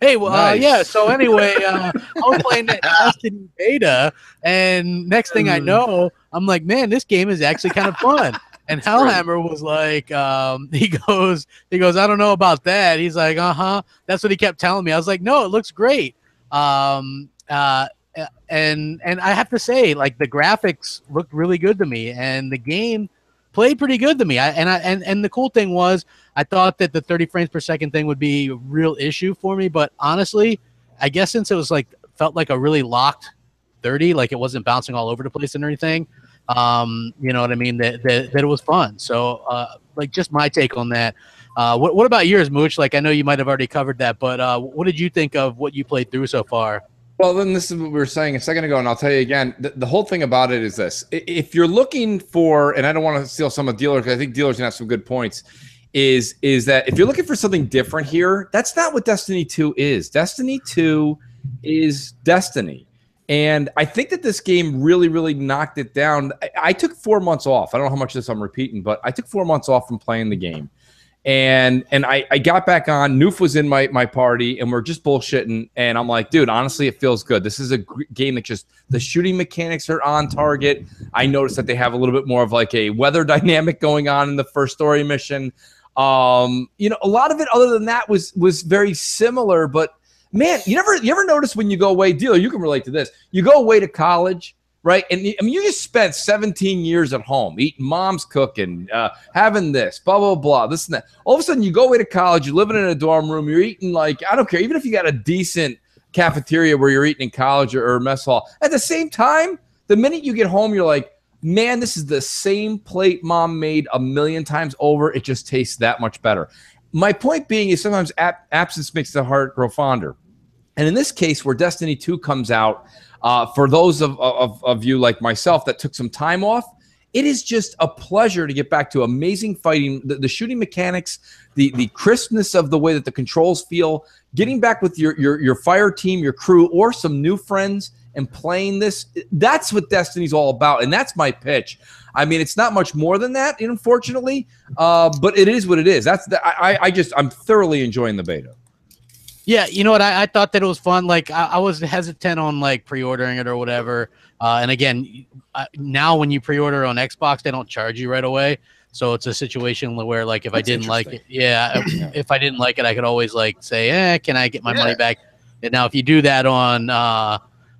Hey, well, Nice. yeah. So anyway, I was playing that Destiny beta, and next thing I know, I'm like, man, this game is actually kind of fun. And Hellhammer was like, he goes, I don't know about that. He's like, that's what he kept telling me. I was like, no, it looks great. Um, uh, and I have to say, like, the graphics looked really good to me, and the game played pretty good to me. And the cool thing was, I thought that the 30 frames per second thing would be a real issue for me, but honestly, I guess since it was like felt like a really locked 30, like it wasn't bouncing all over the place and everything. You know what I mean? That it was fun. So, like, just my take on that. What about yours, Mooch? Like, I know you might have already covered that, but what did you think of what you played through so far? Well, then this is what we were saying a second ago, and I'll tell you again. The whole thing about it is this: if you're looking for, and I don't want to steal some of dealers, because I think dealers can have some good points. Is that if you're looking for something different here, that's not what Destiny 2 is. Destiny 2 is Destiny. And I think that this game really, really knocked it down. I took 4 months off. I don't know how much of this I'm repeating, but I took 4 months off from playing the game. And I got back on. Noof was in my party, and we're just bullshitting. And I'm like, dude, honestly, it feels good. This is a game that just the shooting mechanics are on target. I noticed that they have a little bit more of like a weather dynamic going on in the first story mission. You know, a lot of it other than that was very similar, but man, you ever notice when you go away, dealer, you can relate to this. You go away to college, right? And I mean, you just spent 17 years at home, eating mom's cooking, having this, blah, blah, blah, this and that. All of a sudden you go away to college, you're living in a dorm room, you're eating like, I don't care, even if you got a decent cafeteria where you're eating in college or mess hall. At the same time, the minute you get home, you're like, man, this is the same plate mom made a million times over. It just tastes that much better. My point being is sometimes absence makes the heart grow fonder. And in this case, where Destiny 2 comes out, for those of you like myself that took some time off, it is just a pleasure to get back to amazing fighting, the shooting mechanics, the crispness of the way that the controls feel, getting back with your fire team, your crew, or some new friends, and playing this. That's what Destiny's all about, and that's my pitch. I mean, it's not much more than that, unfortunately, but it is what it is. I'm thoroughly enjoying the beta. Yeah, you know what? I thought that it was fun. Like, I was hesitant on like pre-ordering it or whatever. And again, now when you pre-order on Xbox, they don't charge you right away. So it's a situation where, like, if I didn't like it, if I didn't like it, I could always like say, can I get my money back? And now if you do that on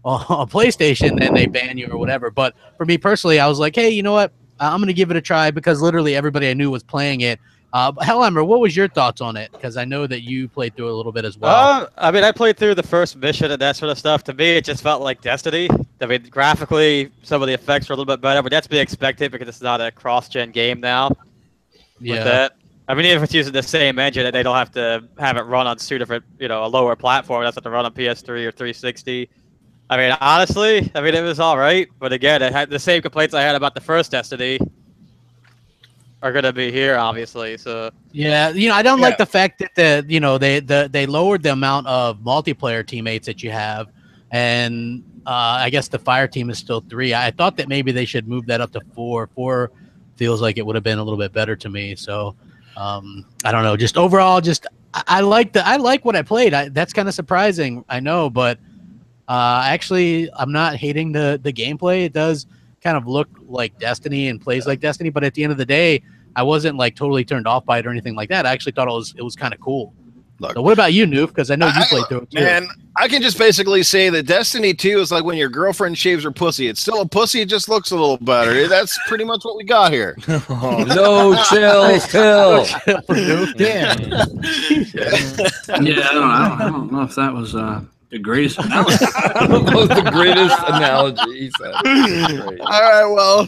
PlayStation, then they ban you or whatever. But for me personally, I was like, hey, you know what? I'm going to give it a try because literally everybody I knew was playing it. Hellhammer, what was your thoughts on it? Because I know that you played through it a little bit as well. I mean, I played through the first mission and that sort of stuff. To me, it just felt like Destiny. I mean, graphically, some of the effects were a little bit better, but that's to be expected because it's not a cross-gen game now. Yeah. With that. I mean, if it's using the same engine, they don't have to have it run on two different, a lower platform. That's have to run on PS3 or 360. I mean, honestly, it was all right. But again, it had the same complaints I had about the first Destiny are going to be here, obviously. So yeah, I don't like the fact that they lowered the amount of multiplayer teammates that you have, and I guess the fire team is still 3. I thought that maybe they should move that up to 4. 4 feels like it would have been a little bit better to me. So I don't know. Just overall, I like what I played. That's kind of surprising, I know, but actually, I'm not hating the gameplay. It does kind of look like Destiny and plays like Destiny, but at the end of the day, I wasn't like totally turned off by it or anything like that. I actually thought it was kind of cool. Look, so what about you, Noof? Because I know you played through it too. Man, I can just basically say that Destiny 2 is like when your girlfriend shaves her pussy. It's still a pussy, it just looks a little better. That's pretty much what we got here. Oh, no, chill. Damn. Yeah, I don't know if that was the greatest analogy. I don't know if the greatest analogy, he said. All right, well,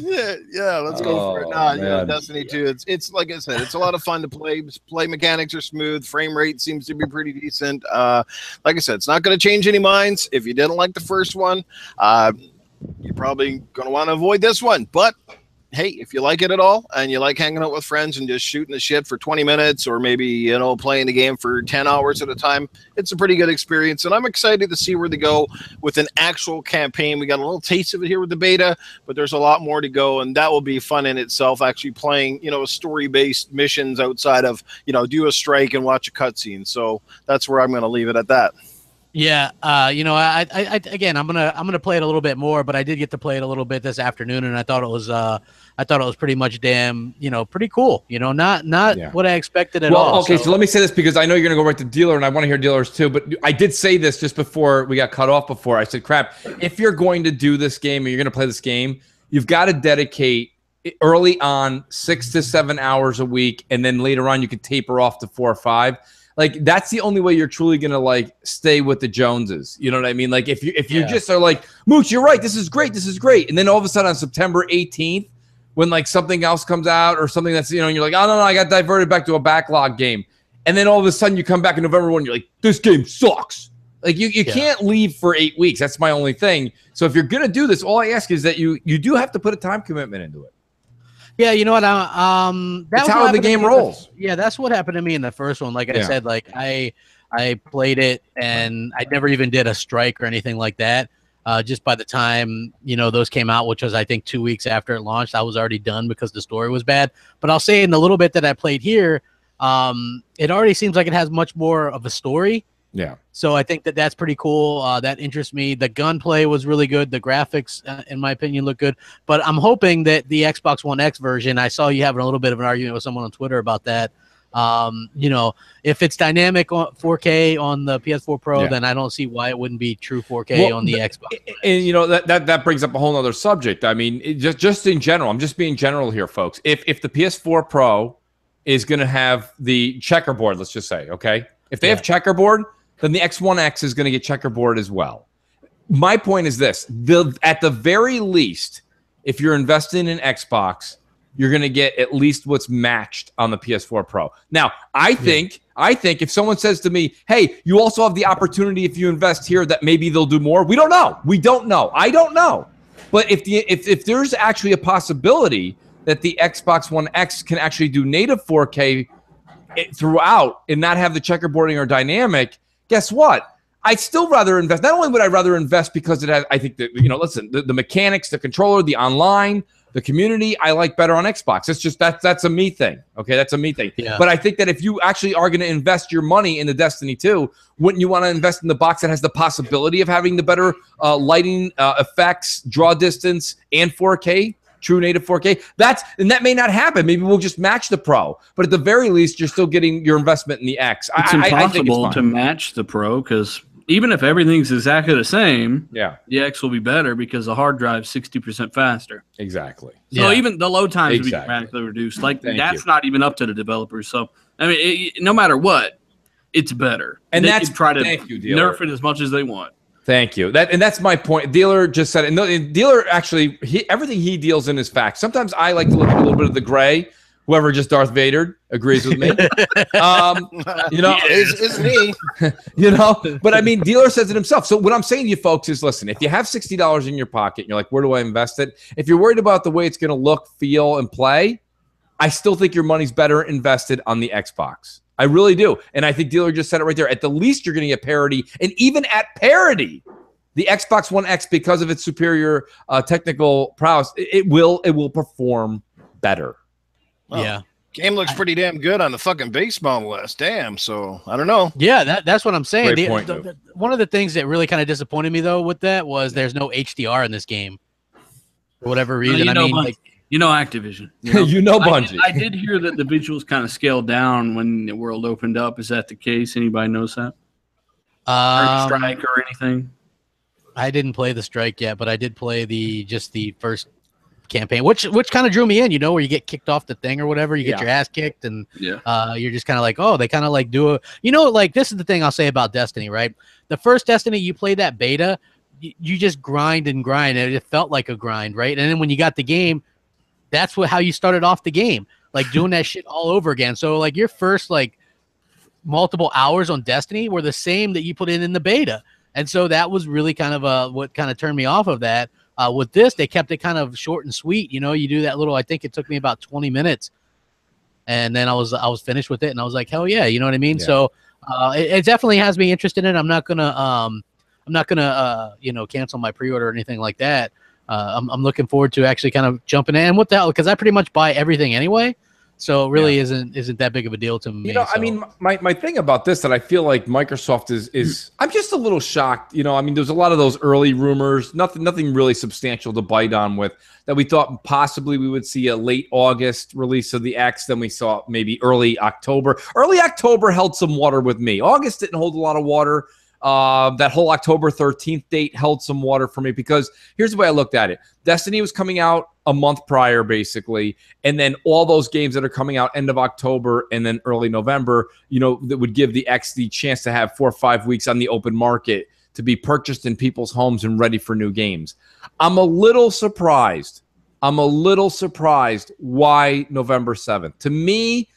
let's go for it now. Destiny 2, it's like I said, it's a lot of fun to play. Play mechanics are smooth. Frame rate seems to be pretty decent. Like I said, it's not going to change any minds. If you didn't like the first one, you're probably going to want to avoid this one. But hey, if you like it at all and you like hanging out with friends and just shooting the shit for 20 minutes or maybe, you know, playing the game for 10 hours at a time, it's a pretty good experience. And I'm excited to see where they go with an actual campaign. We got a little taste of it here with the beta, but there's a lot more to go. And that will be fun in itself, actually playing, you know, story-based missions outside of, you know, do a strike and watch a cutscene. So that's where I'm going to leave it at that. Yeah, you know, I again, I'm gonna play it a little bit more, but I did get to play it a little bit this afternoon, and I thought it was pretty much damn, you know, pretty cool. You know, not what I expected at all. Okay, so let me say this because I know you're gonna go right to dealer, and I want to hear dealers too. But I did say this just before we got cut off. Before I said, "Crap, if you're going to do this game or you're gonna play this game, you've got to dedicate early on 6 to 7 hours a week, and then later on you could taper off to 4 or 5." Like, that's the only way you're truly going to, like, stay with the Joneses. You know what I mean? Like, if you just are like, Mooch, you're right. This is great. This is great. And then all of a sudden on September 18th, when, like, something else comes out or something that's, you know, and you're like, oh, no, I got diverted back to a backlog game. And then all of a sudden you come back in November 1, you're like, this game sucks. Like, you can't leave for 8 weeks. That's my only thing. So if you're going to do this, all I ask is that you do have to put a time commitment into it. Yeah, you know what? That's how the game rolls. Yeah, that's what happened to me in the first one. Like I said, like I played it and I never even did a strike or anything like that. Just by the time, you know, those came out, which was I think 2 weeks after it launched, I was already done because the story was bad. But I'll say in the little bit that I played here, it already seems like it has much more of a story. Yeah. So I think that's pretty cool. That interests me. The gunplay was really good. The graphics, in my opinion, look good. But I'm hoping that the Xbox One X version, I saw you having a little bit of an argument with someone on Twitter about that. You know, if it's dynamic 4K on the PS4 Pro, then I don't see why it wouldn't be true 4K on the Xbox. And, you know, that brings up a whole other subject. I mean, just in general, I'm just being general here, folks. If the PS4 Pro is going to have the checkerboard, let's just say, okay? If they have checkerboard, then the X1X is going to get checkerboard as well. My point is this. At the very least, if you're investing in Xbox, you're going to get at least what's matched on the PS4 Pro. Now, I think if someone says to me, hey, you also have the opportunity if you invest here that maybe they'll do more. We don't know. We don't know. I don't know. But if there's actually a possibility that the Xbox One X can actually do native 4K throughout and not have the checkerboarding or dynamic, guess what? I'd still rather invest. Not only would I rather invest because it has, I think that, you know, listen, the mechanics, the controller, the online, the community, I like better on Xbox. It's just that's a me thing. Okay, that's a me thing. Yeah. But I think that if you actually are going to invest your money in the Destiny 2, wouldn't you want to invest in the box that has the possibility of having the better lighting effects, draw distance, and 4K? True native 4K. And that may not happen. Maybe we'll just match the Pro. But at the very least, you're still getting your investment in the X. It's impossible to match the Pro because even if everything's exactly the same, the X will be better because the hard drive's 60% faster. Exactly. So even the load times will be dramatically reduced. Like that's not even up to the developers. So I mean, no matter what, it's better. And that's try to nerf it as much as they want. Thank you. That's my point. Dealer just said it. No, Dealer actually, everything he deals in is facts. Sometimes I like to look at a little bit of the gray. Whoever just Darth Vader agrees with me. You know, is me. You know, but I mean, Dealer says it himself. So what I'm saying to you folks is, listen, if you have $60 in your pocket, and you're like, where do I invest it? If you're worried about the way it's going to look, feel, and play, I still think your money's better invested on the Xbox. I really do. And I think Dealer just said it right there. At the least, you're going to get parity. And even at parity, the Xbox One X, because of its superior technical prowess, it will perform better. Well, yeah. Game looks pretty damn good on the fucking baseball list. Damn. So, I don't know. Yeah, that's what I'm saying. Great point, one of the things that really kind of disappointed me, though, with that was there's no HDR in this game. For whatever reason. You know Activision. You know Bungie. I did hear that the visuals kind of scaled down when the world opened up. Is that the case? Anybody knows that? Or Strike or anything? I didn't play the Strike yet, but I did play the first campaign, which kind of drew me in, you know, where you get kicked off the thing or whatever, you get your ass kicked, and you're just kind of like, oh, they kind of like do a, you know, like this is the thing I'll say about Destiny, right? The first Destiny, you play that beta, you just grind and grind, and it felt like a grind, right? And then when you got the game, that's how you started off the game, like doing that shit all over again. So like your first like multiple hours on Destiny were the same that you put in the beta. And so that was really kind of what kind of turned me off of that. With this, they kept it kind of short and sweet. You know, you do that little. I think it took me about 20 minutes, and then I was finished with it, and I was like, hell yeah, you know what I mean? Yeah. So it definitely has me interested in it. I'm not gonna you know, cancel my pre-order or anything like that. I'm looking forward to actually kind of jumping in. And what the hell? Because I pretty much buy everything anyway. So it really isn't that big of a deal to me. You know, so. I mean, my thing about this that I feel like Microsoft is I'm just a little shocked. You know, I mean, there's a lot of those early rumors, nothing really substantial to bite on with, that we thought possibly we would see a late August release of the X. Then we saw maybe early October. Early October held some water with me. August didn't hold a lot of water. That whole October 13th date held some water for me, because here's the way I looked at it. Destiny was coming out a month prior, basically, and then all those games that are coming out end of October and then early November, you know, that would give the X the chance to have 4 or 5 weeks on the open market to be purchased in people's homes and ready for new games. I'm a little surprised why November 7th. To me,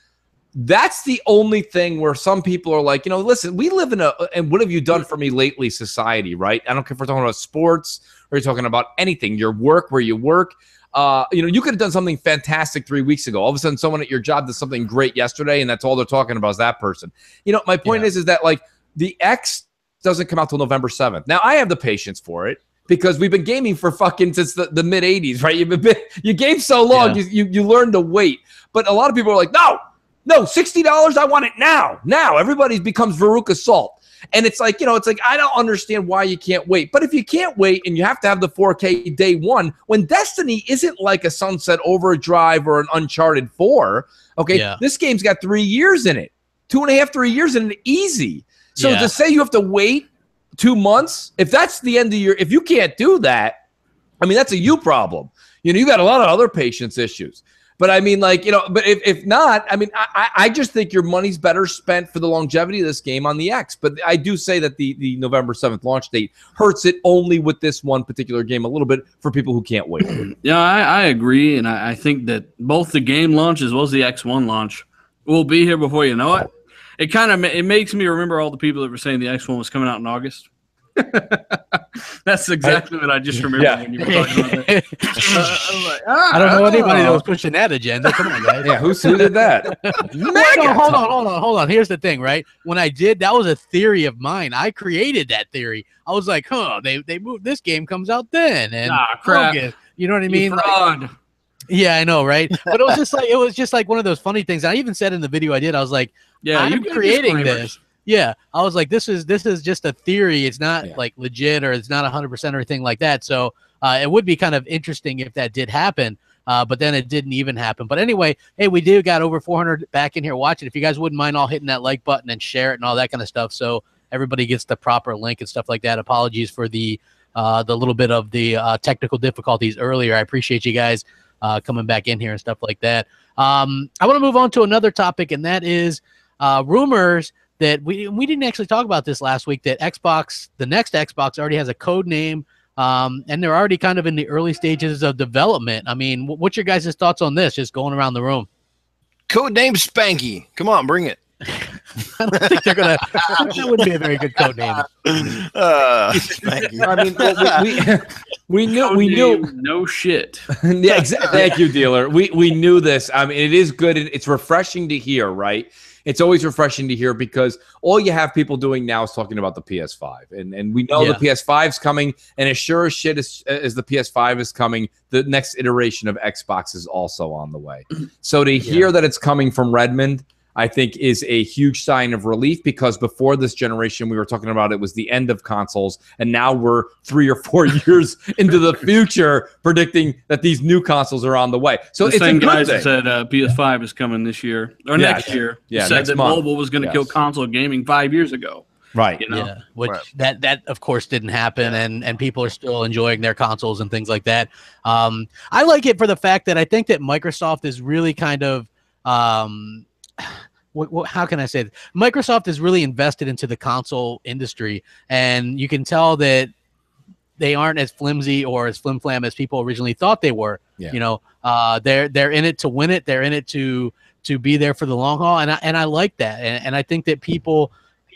that's the only thing where some people are like, you know, listen, we live in and what have you done for me lately society, right? I don't care if we're talking about sports or you're talking about anything, your work, where you work. You know, you could have done something fantastic 3 weeks ago. All of a sudden, someone at your job does something great yesterday, and that's all they're talking about is that person. You know, my point is that, like, the X doesn't come out till November 7th. Now, I have the patience for it, because we've been gaming for fucking since the mid 80s, right? You game so long, you learn to wait. But a lot of people are like, no, $60, I want it now. Now everybody becomes Veruca Salt. And it's like, you know, it's like, I don't understand why you can't wait. But if you can't wait and you have to have the 4K day one, when Destiny isn't like a Sunset Overdrive or an Uncharted 4, okay, this game's got 3 years in it. 2.5, 3 years in it, easy. So to say you have to wait 2 months, if that's the end of your, if you can't do that, I mean, that's a you problem. You know, you got a lot of other patience issues. But I mean, like, you know, but if not, I mean, I just think your money's better spent for the longevity of this game on the X. But I do say that the November 7th launch date hurts it only with this one particular game a little bit for people who can't wait. Yeah, I agree. And I think that both the game launch as well as the X1 launch will be here before you know it. It makes me remember all the people that were saying the X1 was coming out in August. That's exactly what I just remembered when you were talking about that. I don't know anybody that was pushing that agenda. Come on, guys. Yeah, who did that? Hold on. Here's the thing, right? When I did, that was a theory of mine. I created that theory. I was like, they moved, this game comes out then, and crap. You know what I mean? Fraud. Yeah, I know, right? But it was just like one of those funny things. I even said in the video I did, I was like, I'm creating this. Yeah, I was like, this is just a theory. It's not like legit, or it's not 100% or anything like that. So it would be kind of interesting if that did happen. But then it didn't even happen. But anyway, hey, we got over 400 back in here watching. If you guys wouldn't mind all hitting that like button and share it and all that kind of stuff, so everybody gets the proper link and stuff like that. Apologies for the little bit of the technical difficulties earlier. I appreciate you guys coming back in here and stuff like that. I want to move on to another topic, and that is rumors that we didn't actually talk about this last week, that the next Xbox already has a code name, and they're already kind of in the early stages of development. I mean, what's your guys' thoughts on this, just going around the room? Code name Spanky. Come on, bring it. I don't think they're going to. That wouldn't be a very good code name. Spanky. I mean, we knew. No shit. Yeah, exactly. Thank you, dealer. We knew this. I mean, it is good, and it's refreshing to hear, right? It's always refreshing to hear, because all you have people doing now is talking about the PS5. And we know the PS5's coming, and as sure as shit as the PS5 is coming, the next iteration of Xbox is also on the way. So to hear that it's coming from Redmond, I think is a huge sign of relief, because before this generation, we were talking about it was the end of consoles, and now we're 3 or 4 years into the future predicting that these new consoles are on the way. So the same guys that said PS5 is coming this year or next year. Yeah, said that mobile was going to kill console gaming 5 years ago. Right. You know? Which that of course didn't happen, and people are still enjoying their consoles and things like that. I like it for the fact that I think that Microsoft is really kind of how can I say it? Microsoft is really invested into the console industry, and you can tell that they aren't as flimsy or as flim-flam as people originally thought they were. You know, they're in it to win it. They're in it to be there for the long haul, and I like that. And I think that people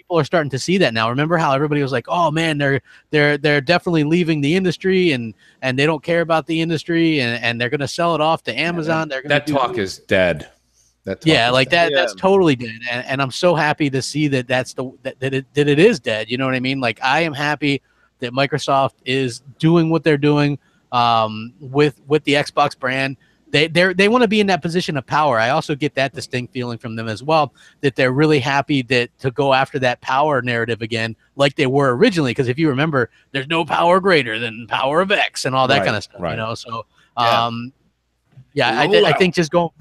people are starting to see that now. Remember how everybody was like, "Oh man, they're definitely leaving the industry, and they don't care about the industry, and they're going to sell it off to Amazon." That talk is dead. That talk yeah, is like dead. that. That's totally dead, and I'm so happy to see that it is dead. You know what I mean? Like I am happy that Microsoft is doing what they're doing with the Xbox brand. They want to be in that position of power. I also get that distinct feeling from them as well, that they're really happy that to go after that power narrative again, like they were originally. Because if you remember, there's no power greater than power of X and all that kind of stuff. Right. You know, so I think just go,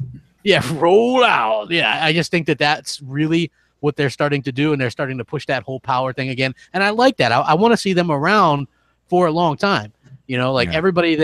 roll out. Yeah, I just think that that's really what they're starting to do, and they're starting to push that whole power thing again. And I like that. I want to see them around for a long time. You know, like anybody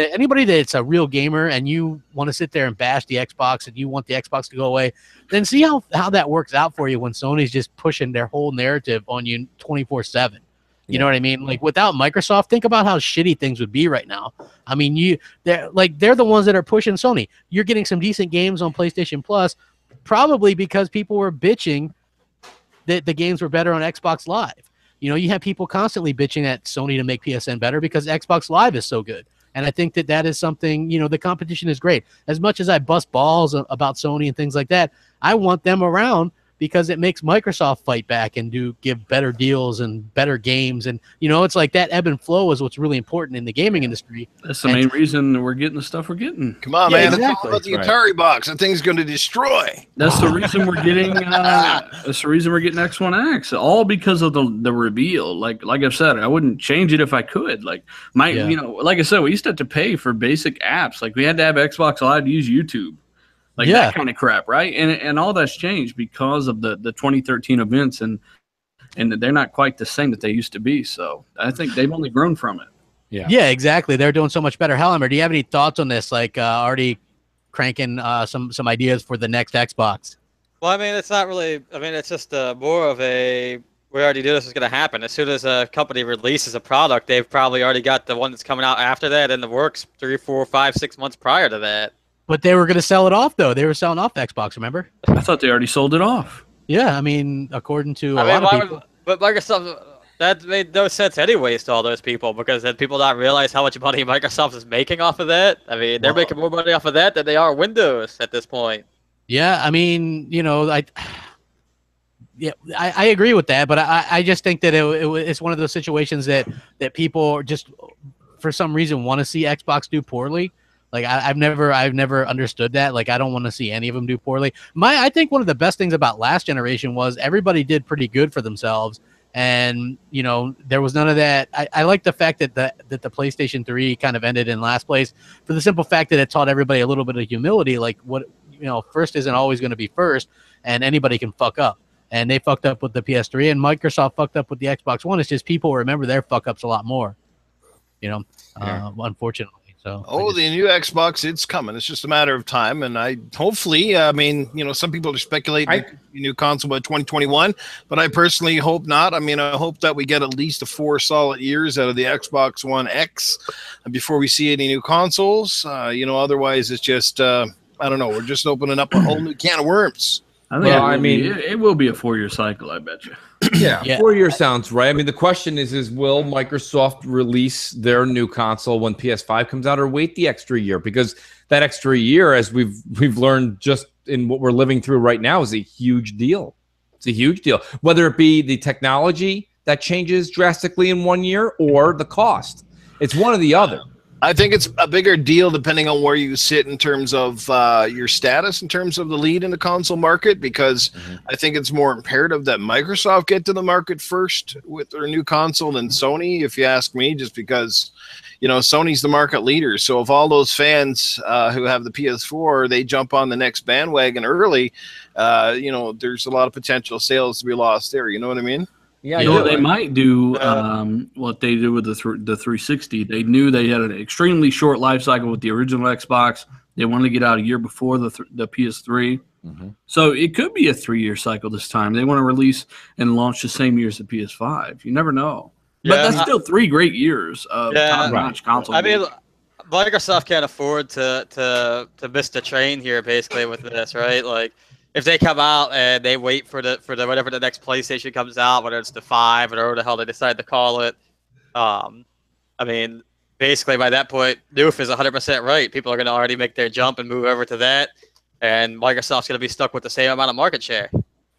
that's a real gamer and you want to sit there and bash the Xbox and you want the Xbox to go away, then see how that works out for you when Sony's just pushing their whole narrative on you 24/7. You know what I mean? Like without Microsoft, think about how shitty things would be right now. I mean, they're the ones that are pushing Sony. You're getting some decent games on PlayStation Plus, probably because people were bitching that the games were better on Xbox Live. You know, you have people constantly bitching at Sony to make PSN better because Xbox Live is so good. And I think that is something, you know, the competition is great. As much as I bust balls about Sony and things like that, I want them around because it makes Microsoft fight back and give better deals and better games. And, you know, it's like that ebb and flow is what's really important in the gaming industry. That's the main reason we're getting the stuff we're getting. Come on, man. Exactly. It's all about the Atari box. That thing's going to destroy. That's the reason we're getting X1X, all because of the reveal. Like I've said, I wouldn't change it if I could. Like you know, like I said, we used to have to pay for basic apps. Like we had to have Xbox Live to use YouTube. Like that kind of crap, right? And all that's changed because of the 2013 events, and they're not quite the same that they used to be. So I think they've only grown from it. Yeah, exactly. They're doing so much better. Hellhammer, do you have any thoughts on this? Like already cranking some ideas for the next Xbox? Well, I mean, it's not really. I mean, it's just more of a. We already knew this was going to happen. As soon as a company releases a product, they've probably already got the one that's coming out after that in the works 3, 4, 5, 6 months prior to that. But they were going to sell it off, though. They were selling off Xbox, remember? I thought they already sold it off. Yeah, I mean, according to a lot of people. But Microsoft, that made no sense anyways to all those people, because then people not realize how much money Microsoft is making off of that. I mean, they're making more money off of that than they are Windows at this point. Yeah, I mean, you know, I agree with that, but I just think that it's one of those situations that people just, for some reason, want to see Xbox do poorly. Like I've never understood that. Like I don't want to see any of them do poorly. I think one of the best things about last generation was everybody did pretty good for themselves, and you know there was none of that. I like the fact that the PlayStation 3 kind of ended in last place for the simple fact that it taught everybody a little bit of humility. Like what, you know, first isn't always going to be first, and anybody can fuck up. And they fucked up with the PS3, and Microsoft fucked up with the Xbox One. It's just people remember their fuck ups a lot more, you know, unfortunately. So the new Xbox, it's coming. It's just a matter of time, and hopefully, I mean, you know, some people are speculating the new console by 2021, but I personally hope not. I mean, I hope that we get at least 4 solid years out of the Xbox One X before we see any new consoles. You know, otherwise, it's just I don't know. We're just opening up a whole new can of worms. I think it will be a 4-year cycle, I bet you. Yeah, 4 years sounds right. I mean, the question is will Microsoft release their new console when PS5 comes out, or wait the extra year? Because that extra year, as we've learned just in what we're living through right now, is a huge deal. It's a huge deal. Whether it be the technology that changes drastically in 1 year or the cost. It's one or the other. I think it's a bigger deal depending on where you sit in terms of your status, in terms of the lead in the console market, because I think it's more imperative that Microsoft get to the market first with their new console than Sony, if you ask me, just because, you know, Sony's the market leader. So if all those fans who have the PS4, they jump on the next bandwagon early, you know, there's a lot of potential sales to be lost there. You know what I mean? Yeah, you know, they might do what they did with the 360. They knew they had an extremely short life cycle with the original Xbox. They wanted to get out a year before the PS3. So it could be a 3-year cycle this time. They want to release and launch the same year as the PS5. You never know. But that's still 3 great years of top-notch console. I mean, Microsoft can't afford to miss the train here, basically, with this, right? Like, if they come out and they wait for the whatever the next PlayStation comes out, whether it's the 5 or whatever the hell they decide to call it, I mean, basically by that point, Doof is 100% right. People are going to already make their jump and move over to that, and Microsoft's going to be stuck with the same amount of market share.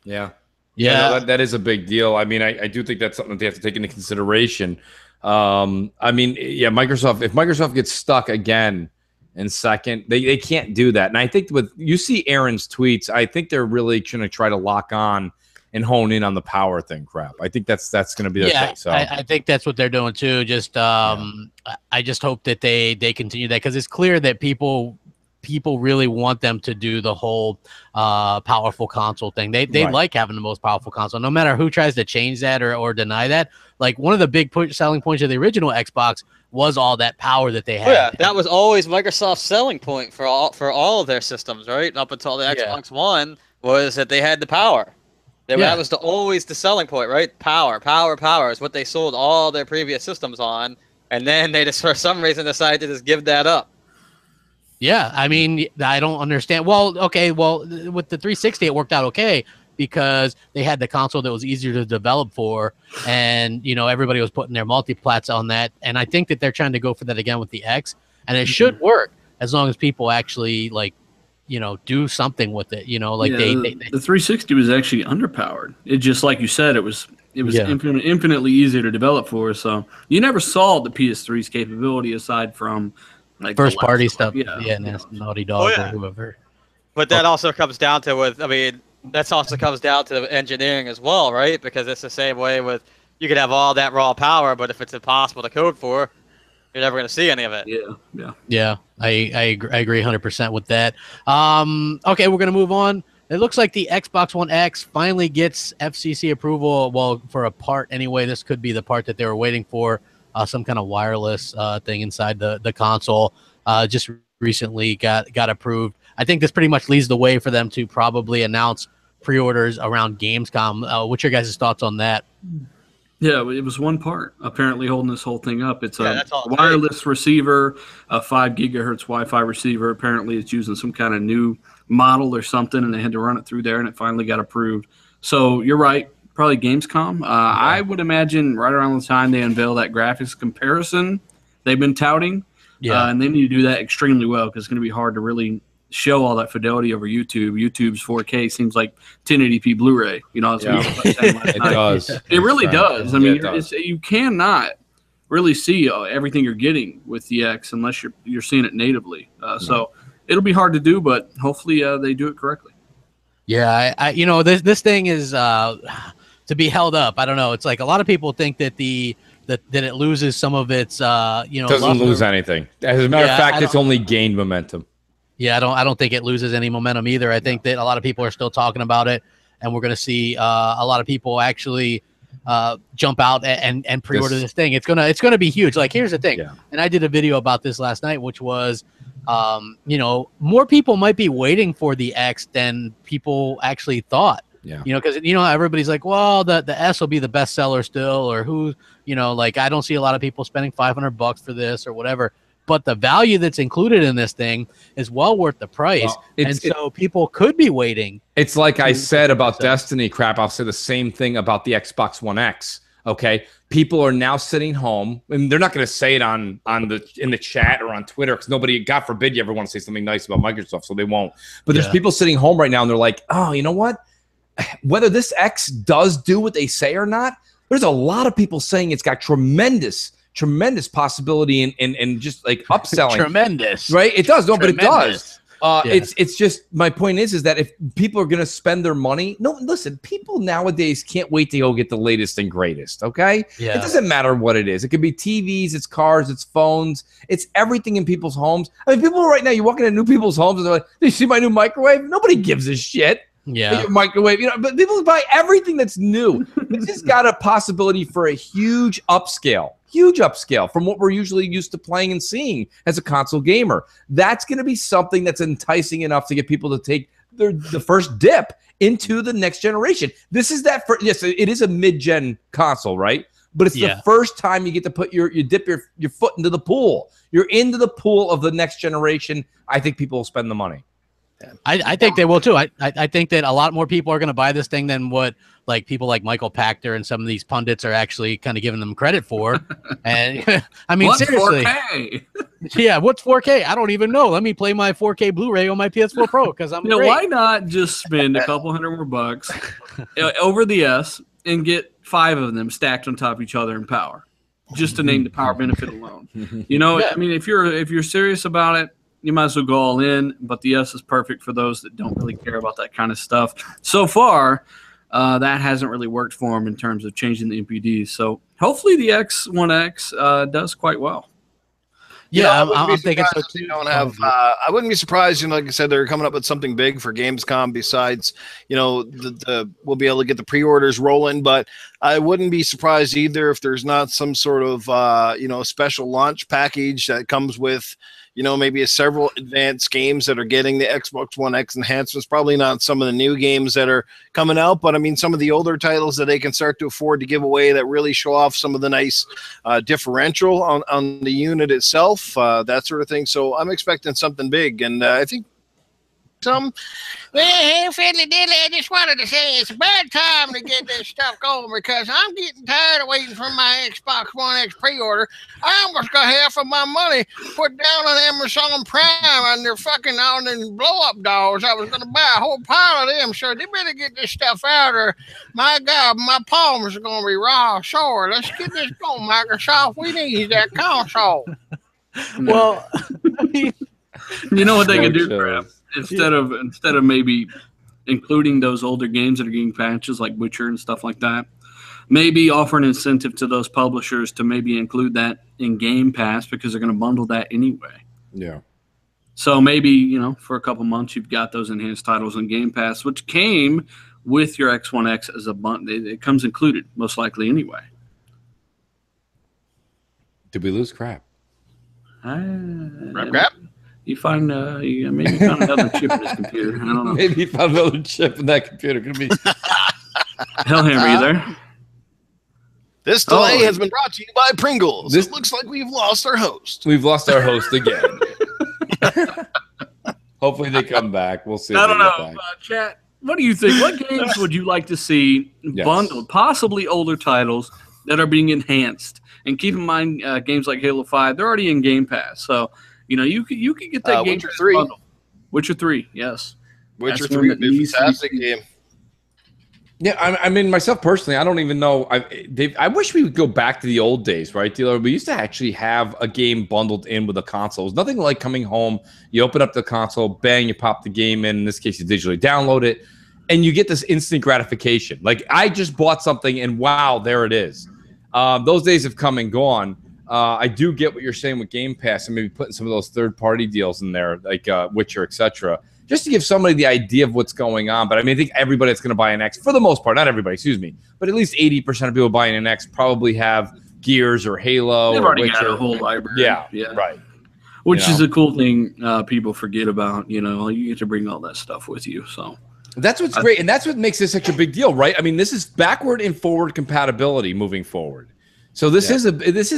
Yeah. Yeah, no, that is a big deal. I mean, I do think that's something that they have to take into consideration. I mean, yeah, if Microsoft gets stuck again in second, they can't do that. And I think you see Aaron's tweets, I think they're really going to try to lock on and hone in on the power thing crap. I think that's going to be their thing. So I think that's what they're doing too. Just I just hope that they continue that, because it's clear that people really want them to do the whole powerful console thing. They like having the most powerful console, no matter who tries to change that or deny that. Like, one of the big selling points of the original Xbox was all that power that they had. Yeah, that was always Microsoft's selling point for all of their systems, right? Up until the Xbox One, was that they had the power. That was always the selling point, right? Power is what they sold all their previous systems on, and then they just, for some reason, decided to just give that up. Yeah, I mean, I don't understand. Well, okay, with the 360, it worked out okay because they had the console that was easier to develop for, and everybody was putting their multiplats on that. And I think that they're trying to go for that again with the X, and it should work as long as people actually do something with it. The 360 was actually underpowered. It just, like you said, it was infinitely easier to develop for. So you never saw the PS3's capability aside from like first party stuff, Naughty Dog or whoever. But that also comes down to comes down to engineering as well, right? Because it's the same way with, you could have all that raw power, but if it's impossible to code for, you're never going to see any of it. Yeah. I agree 100% with that. Okay, we're going to move on. It looks like the Xbox One X finally gets FCC approval. Well, for a part anyway. This could be the part that they were waiting for. Some kind of wireless thing inside the console just recently got approved. I think this pretty much leads the way for them to probably announce pre-orders around Gamescom. What's your guys' thoughts on that? Yeah, it was one part apparently holding this whole thing up. It's a wireless receiver, a 5 gigahertz Wi-Fi receiver. Apparently it's using some kind of new model or something, and they had to run it through there, and it finally got approved. So you're right. Probably Gamescom. I would imagine right around the time they unveil that graphics comparison they've been touting. And they need to do that extremely well, because it's going to be hard to really show all that fidelity over YouTube. YouTube's 4K seems like 1080p Blu-ray. That's what it does. It really does. I mean, you cannot really see everything you're getting with the X unless you're seeing it natively. So it'll be hard to do, but hopefully they do it correctly. Yeah, this thing is to be held up. I don't know. It's like a lot of people think that that it loses some of its doesn't lose anything. As a matter of fact, it's only gained momentum. Yeah, I don't think it loses any momentum either. I think that a lot of people are still talking about it, and we're going to see a lot of people actually jump out and pre-order this thing. It's gonna be huge. Like, here's the thing, and I did a video about this last night, which was more people might be waiting for the X than people actually thought. Because everybody's like, well, the S will be the best seller still, or I don't see a lot of people spending $500 for this or whatever. But the value that's included in this thing is well worth the price, so people could be waiting. It's like I said about Destiny crap. I'll say the same thing about the Xbox One X. Okay, people are now sitting home, and they're not going to say it in the chat or on Twitter, because nobody, God forbid, you ever want to say something nice about Microsoft, so they won't. But there's people sitting home right now, and they're like, oh, you know what? Whether this X does do what they say or not, there's a lot of people saying it's got tremendous possibility in just like upselling. Tremendous, right? It does, but it does. It's just, my point is that if people are going to spend their money, listen, people nowadays can't wait to go get the latest and greatest. Okay, it doesn't matter what it is. It could be TVs, it's cars, it's phones, it's everything in people's homes. I mean, people right now, you walk into new people's homes and they're like, "Do you see my new microwave?" Nobody gives a shit. Your microwave, but people buy everything that's new. This has got a possibility for a huge upscale from what we're usually used to playing and seeing as a console gamer. That's going to be something that's enticing enough to get people to take the first dip into the next generation. This is that first, yes, it is a mid-gen console, right? But it's the first time you get to put you dip your foot into the pool. You're into the pool of the next generation. I think people will spend the money. I think they will too. I think that a lot more people are going to buy this thing than what like people like Michael Pachter and some of these pundits are actually kind of giving them credit for. And I mean, What's seriously, 4K? Yeah, what's 4K? I don't even know. Let me play my 4K Blu-ray on my PS4 Pro because I'm great. Why not just spend a couple $100 more bucks over the S and get 5 of them stacked on top of each other in power, just to name the power benefit alone. I mean, if you're serious about it, you might as well go all in. But the S is perfect for those that don't really care about that kind of stuff. So far, that hasn't really worked for them in terms of changing the NPDs. So hopefully the X1X does quite well. Yeah, I'm thinking so too. I wouldn't be surprised. Like I said, they're coming up with something big for Gamescom. Besides, we'll be able to get the pre-orders rolling. But I wouldn't be surprised either if there's not some sort of special launch package that comes with maybe several advanced games that are getting the Xbox One X enhancements. Probably not some of the new games that are coming out, but I mean some of the older titles that they can start to afford to give away that really show off some of the nice differential on the unit itself, that sort of thing. So I'm expecting something big, and I think Hey, Fiddly Diddly, I just wanted to say it's a bad time to get this stuff going because I'm getting tired of waiting for my Xbox One X pre-order. I almost got half of my money put down on Amazon Prime and they're fucking on them blow-up dolls. I was going to buy a whole pile of them, so they better get this stuff out or, my God, my palms are going to be raw sore. Let's get this going, Microsoft. We need that console. Well, I mean, you know what they can do, Crap? Instead of maybe including those older games that are getting patches like Witcher and stuff like that, maybe offer an incentive to those publishers to maybe include that in Game Pass because they're going to bundle that anyway. Yeah. So maybe, for a couple months you've got those enhanced titles in Game Pass, which came with your X1X as a bundle. It comes included most likely anyway. Did we lose Crap? Crap? You find maybe you found another chip in his computer. I don't know. Maybe you found another chip in that computer. Could be Hellhammer, you there? This delay has been brought to you by Pringles. It looks like we've lost our host. We've lost our host again. Hopefully they come back. We'll see. I don't know. Chat, what do you think? What games would you like to see bundled? Possibly older titles that are being enhanced. And keep in mind, games like Halo 5, they're already in Game Pass. So, you could get that game Witcher 3. bundle. Witcher 3, yes. Witcher 3 would be a fantastic game. Yeah, I mean, myself personally, I don't even know. I wish we would go back to the old days, right, Dealer? We used to actually have a game bundled in with a console. It's nothing like coming home, you open up the console, bang, you pop the game in this case, you digitally download it, and you get this instant gratification. Like, I just bought something, and wow, there it is. Those days have come and gone. I do get what you're saying with Game Pass and maybe putting some of those third-party deals in there, like Witcher, etc., just to give somebody the idea of what's going on. But I mean, I think everybody that's going to buy an X, for the most part, not everybody, excuse me, but at least 80% of people buying an X probably have Gears or Halo. They've or already Witcher. got a whole library. Yeah, right. Which is a cool thing people forget about. You get to bring all that stuff with you. So that's what's great, and that's what makes this such a big deal, right? I mean, this is backward and forward compatibility moving forward. So this is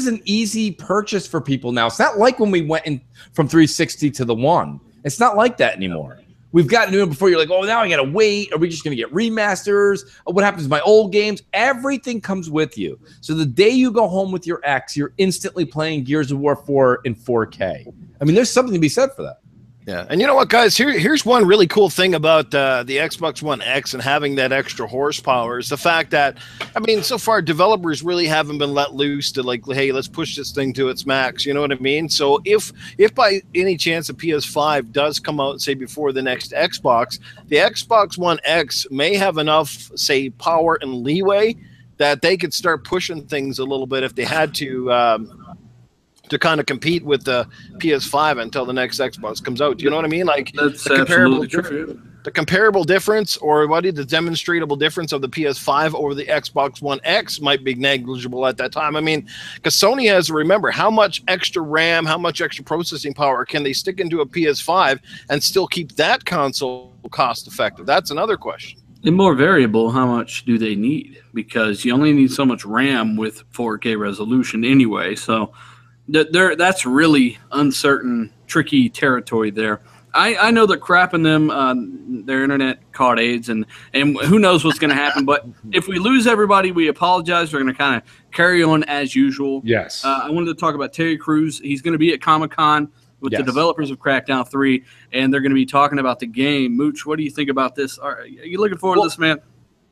an easy purchase for people now. It's not like when we went in from 360 to the One. It's not like that anymore. We've gotten to it before. You're like, oh, now I got to wait. Are we just going to get remasters? What happens to my old games? Everything comes with you. So the day you go home with your X, you're instantly playing Gears of War 4 in 4K. I mean, there's something to be said for that. Yeah, and you know what, guys? Here's one really cool thing about the Xbox One X and having that extra horsepower is the fact that, I mean, so far developers really haven't been let loose to like, hey, let's push this thing to its max. You know what I mean? So if by any chance a PS5 does come out, say before the next Xbox, the Xbox One X may have enough, say, power and leeway that they could start pushing things a little bit if they had to kind of compete with the PS5 until the next Xbox comes out. Do you know what I mean? Like that's absolutely true. The comparable difference, or the demonstrable difference of the PS5 over the Xbox One X might be negligible at that time. I mean, because Sony has to remember how much extra RAM, how much extra processing power can they stick into a PS5 and still keep that console cost effective? That's another question. And more variable, how much do they need? Because you only need so much RAM with 4K resolution anyway. So that's really uncertain, tricky territory there. I know they're crapping them. Their internet caught AIDS, and who knows what's going to happen. But if we lose everybody, we apologize. We're going to kind of carry on as usual. Yes. I wanted to talk about Terry Crews. He's going to be at Comic-Con with the developers of Crackdown 3, and they're going to be talking about the game. Mooch, what do you think about this? Are you looking forward to this, man?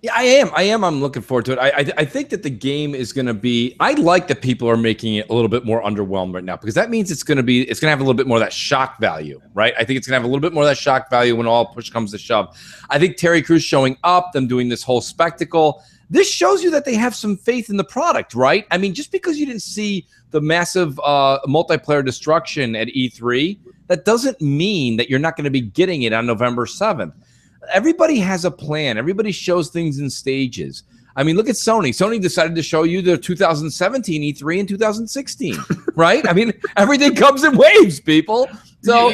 Yeah, I am. I'm looking forward to it. I think that the game is going to be. I like that people are making it a little bit more underwhelmed right now, because that means it's going to have a little bit more of that shock value, right? I think it's going to have a little bit more of that shock value when all push comes to shove. I think Terry Crews showing up, them doing this whole spectacle, this shows you that they have some faith in the product, right? I mean, just because you didn't see the massive multiplayer destruction at E3, that doesn't mean that you're not going to be getting it on November 7th. Everybody has a plan. Everybody shows things in stages. I mean, look at Sony. Sony decided to show you the 2017 E3 in 2016, right? I mean, everything comes in waves, people. So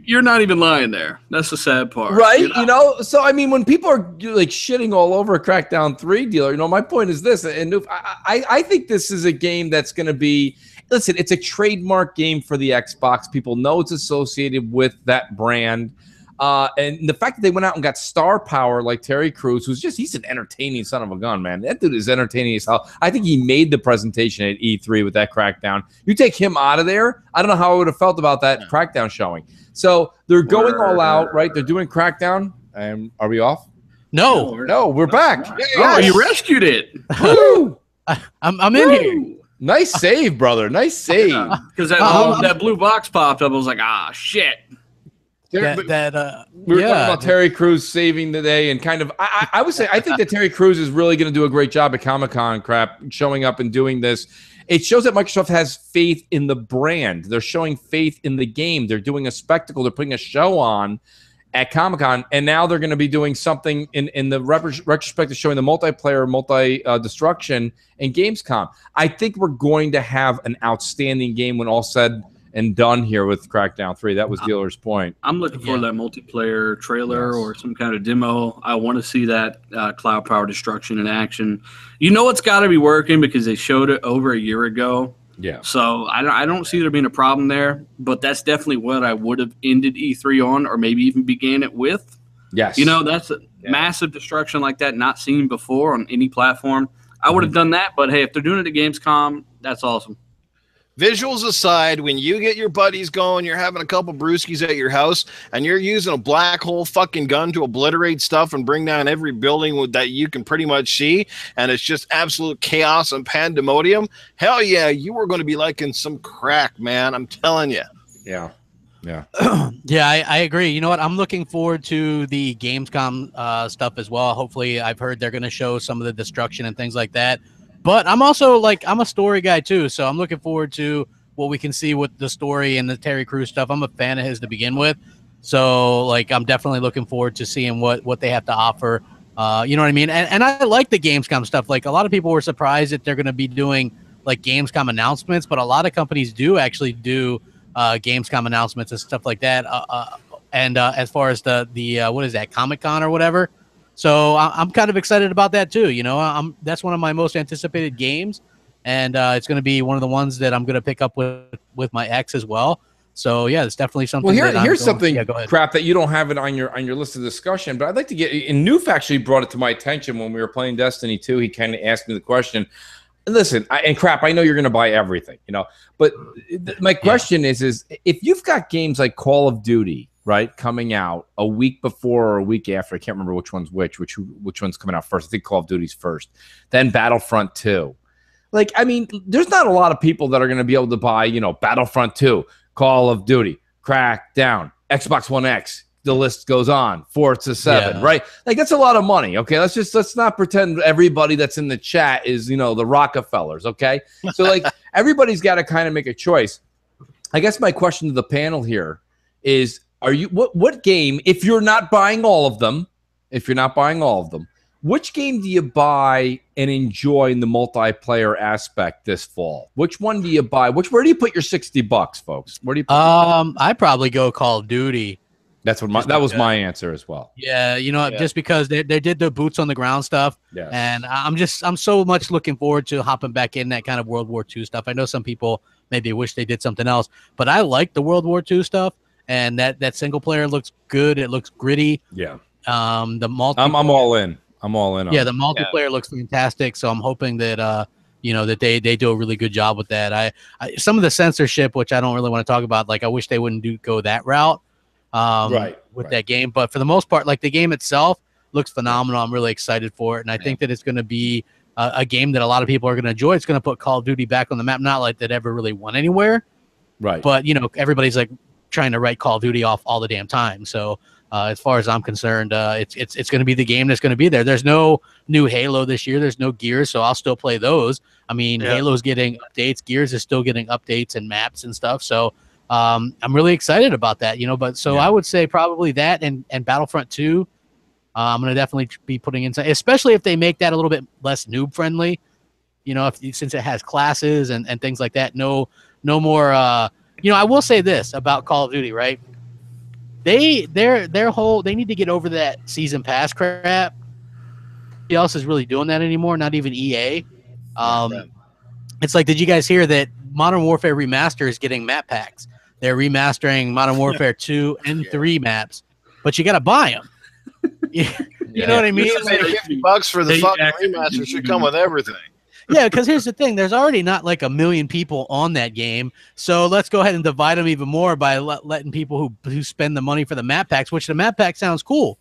you're not even lying there. That's the sad part, right? You know, so I mean, when people are like shitting all over a Crackdown 3 dealer, you know, my point is this, and I think this is a game that's going to be. Listen, it's a trademark game for the Xbox. People know it's associated with that brand. And the fact that they went out and got star power like Terry Crews, he's an entertaining son of a gun, man. That dude is entertaining as hell. I think he made the presentation at E3 with that Crackdown. You take him out of there, I don't know how I would have felt about that Crackdown showing. So they're going all out, right? They're doing Crackdown. Are we off? No, we're back. Oh, you rescued it. Woo! I'm in here. Nice save, brother. Nice save. Because that blue box popped up. I was like, shit. We were talking about Terry Crews saving the day, and kind of I would say I think that Terry Crews is really going to do a great job at Comic-Con showing up and doing this. It shows that Microsoft has faith in the brand. They're showing faith in the game. They're doing a spectacle. They're putting a show on at Comic-Con, and now they're going to be doing something in the retrospect of showing the multiplayer, multi-destruction in Gamescom. I think we're going to have an outstanding game when all said and done here with Crackdown 3. That was Dealer's point. I'm looking for that multiplayer trailer or some kind of demo. I want to see that cloud power destruction in action. You know it's got to be working because they showed it over a year ago. Yeah. So I don't see there being a problem there, but that's definitely what I would have ended E3 on, or maybe even began it with. Yes. You know, that's a massive destruction like that, not seen before on any platform. I would have done that, but hey, if they're doing it at Gamescom, that's awesome. Visuals aside, when you get your buddies going, you're having a couple brewskis at your house, and you're using a black hole fucking gun to obliterate stuff and bring down every building that you can pretty much see, and it's just absolute chaos and pandemonium, hell yeah, you are going to be liking some crack, man. I'm telling you. Yeah. Yeah. Yeah, I agree. You know what? I'm looking forward to the Gamescom stuff as well. Hopefully, I've heard they're going to show some of the destruction and things like that. But I'm also I'm a story guy too, so I'm looking forward to what we can see with the story and the Terry Crews stuff. I'm a fan of his to begin with, so I'm definitely looking forward to seeing what they have to offer. You know what I mean? And I like the Gamescom stuff. Like, a lot of people were surprised that they're going to be doing Gamescom announcements, but a lot of companies do actually do Gamescom announcements and stuff like that. And as far as the what is that, Comic-Con or whatever. So I'm kind of excited about that too. You know, that's one of my most anticipated games, and it's going to be one of the ones that I'm going to pick up with my ex as well. So yeah, it's definitely something. Well, here's something crap that that you don't have it on your list of discussion, but I'd like to get. And Noof actually brought it to my attention when we were playing Destiny 2. He kind of asked me the question. Listen, I know you're going to buy everything, you know, but my question is if you've got games like Call of Duty, right, coming out a week before or a week after, I can't remember which one's which one's coming out first. I think Call of Duty's first, then Battlefront 2. I mean, there's not a lot of people that are going to be able to buy, you know, Battlefront 2, Call of Duty, Crackdown, Xbox One X. The list goes on. Forza 7, right? That's a lot of money. Okay, let's not pretend everybody that's in the chat is, you know, the Rockefellers. Okay, so everybody's got to kind of make a choice. I guess my question to the panel here is: what game, if you're not buying all of them, which game do you buy and enjoy in the multiplayer aspect this fall? Which one do you buy? Where do you put your $60, folks? Where do you put I'd probably go Call of Duty. That was my answer as well. Yeah, you know, just because they did the boots on the ground stuff, and I'm so much looking forward to hopping back in that kind of World War II stuff. I know some people maybe wish they did something else, but I like the World War II stuff. and that single player looks good. It looks gritty. Yeah. The multiplayer, I'm all in. I'm all in. Yeah, the multiplayer looks fantastic. So I'm hoping that that they do a really good job with that. I some of the censorship, which I don't really want to talk about, like I wish they wouldn't go that route. With that game, but for the most part, like the game itself looks phenomenal. I'm really excited for it, and I think that it's going to be a game that a lot of people are going to enjoy. It's going to put Call of Duty back on the map. Not like that ever really went anywhere, right? But everybody's like trying to write Call of Duty off all the damn time. So as far as I'm concerned, it's going to be the game that's going to be there. There's no new Halo this year. There's no Gears, so I'll still play those. I mean, Halo's getting updates. Gears is still getting updates and maps and stuff. So I'm really excited about that. But I would say probably that and Battlefront 2. I'm going to definitely be putting inside, especially if they make that a little bit less noob friendly. Since it has classes and things like that. No more. I will say this about Call of Duty, right? They need to get over that season pass crap. Nobody else is really doing that anymore. Not even EA. It's like, did you guys hear that Modern Warfare Remaster is getting map packs? They're remastering Modern Warfare 2 and 3 maps, but you got to buy them. You know what I mean? Like $50 for the fucking remaster should come with everything. Yeah, because here's the thing: there's already not like 1 million people on that game, so let's go ahead and divide them even more by letting people who spend the money for the map packs. Which the map pack sounds cool.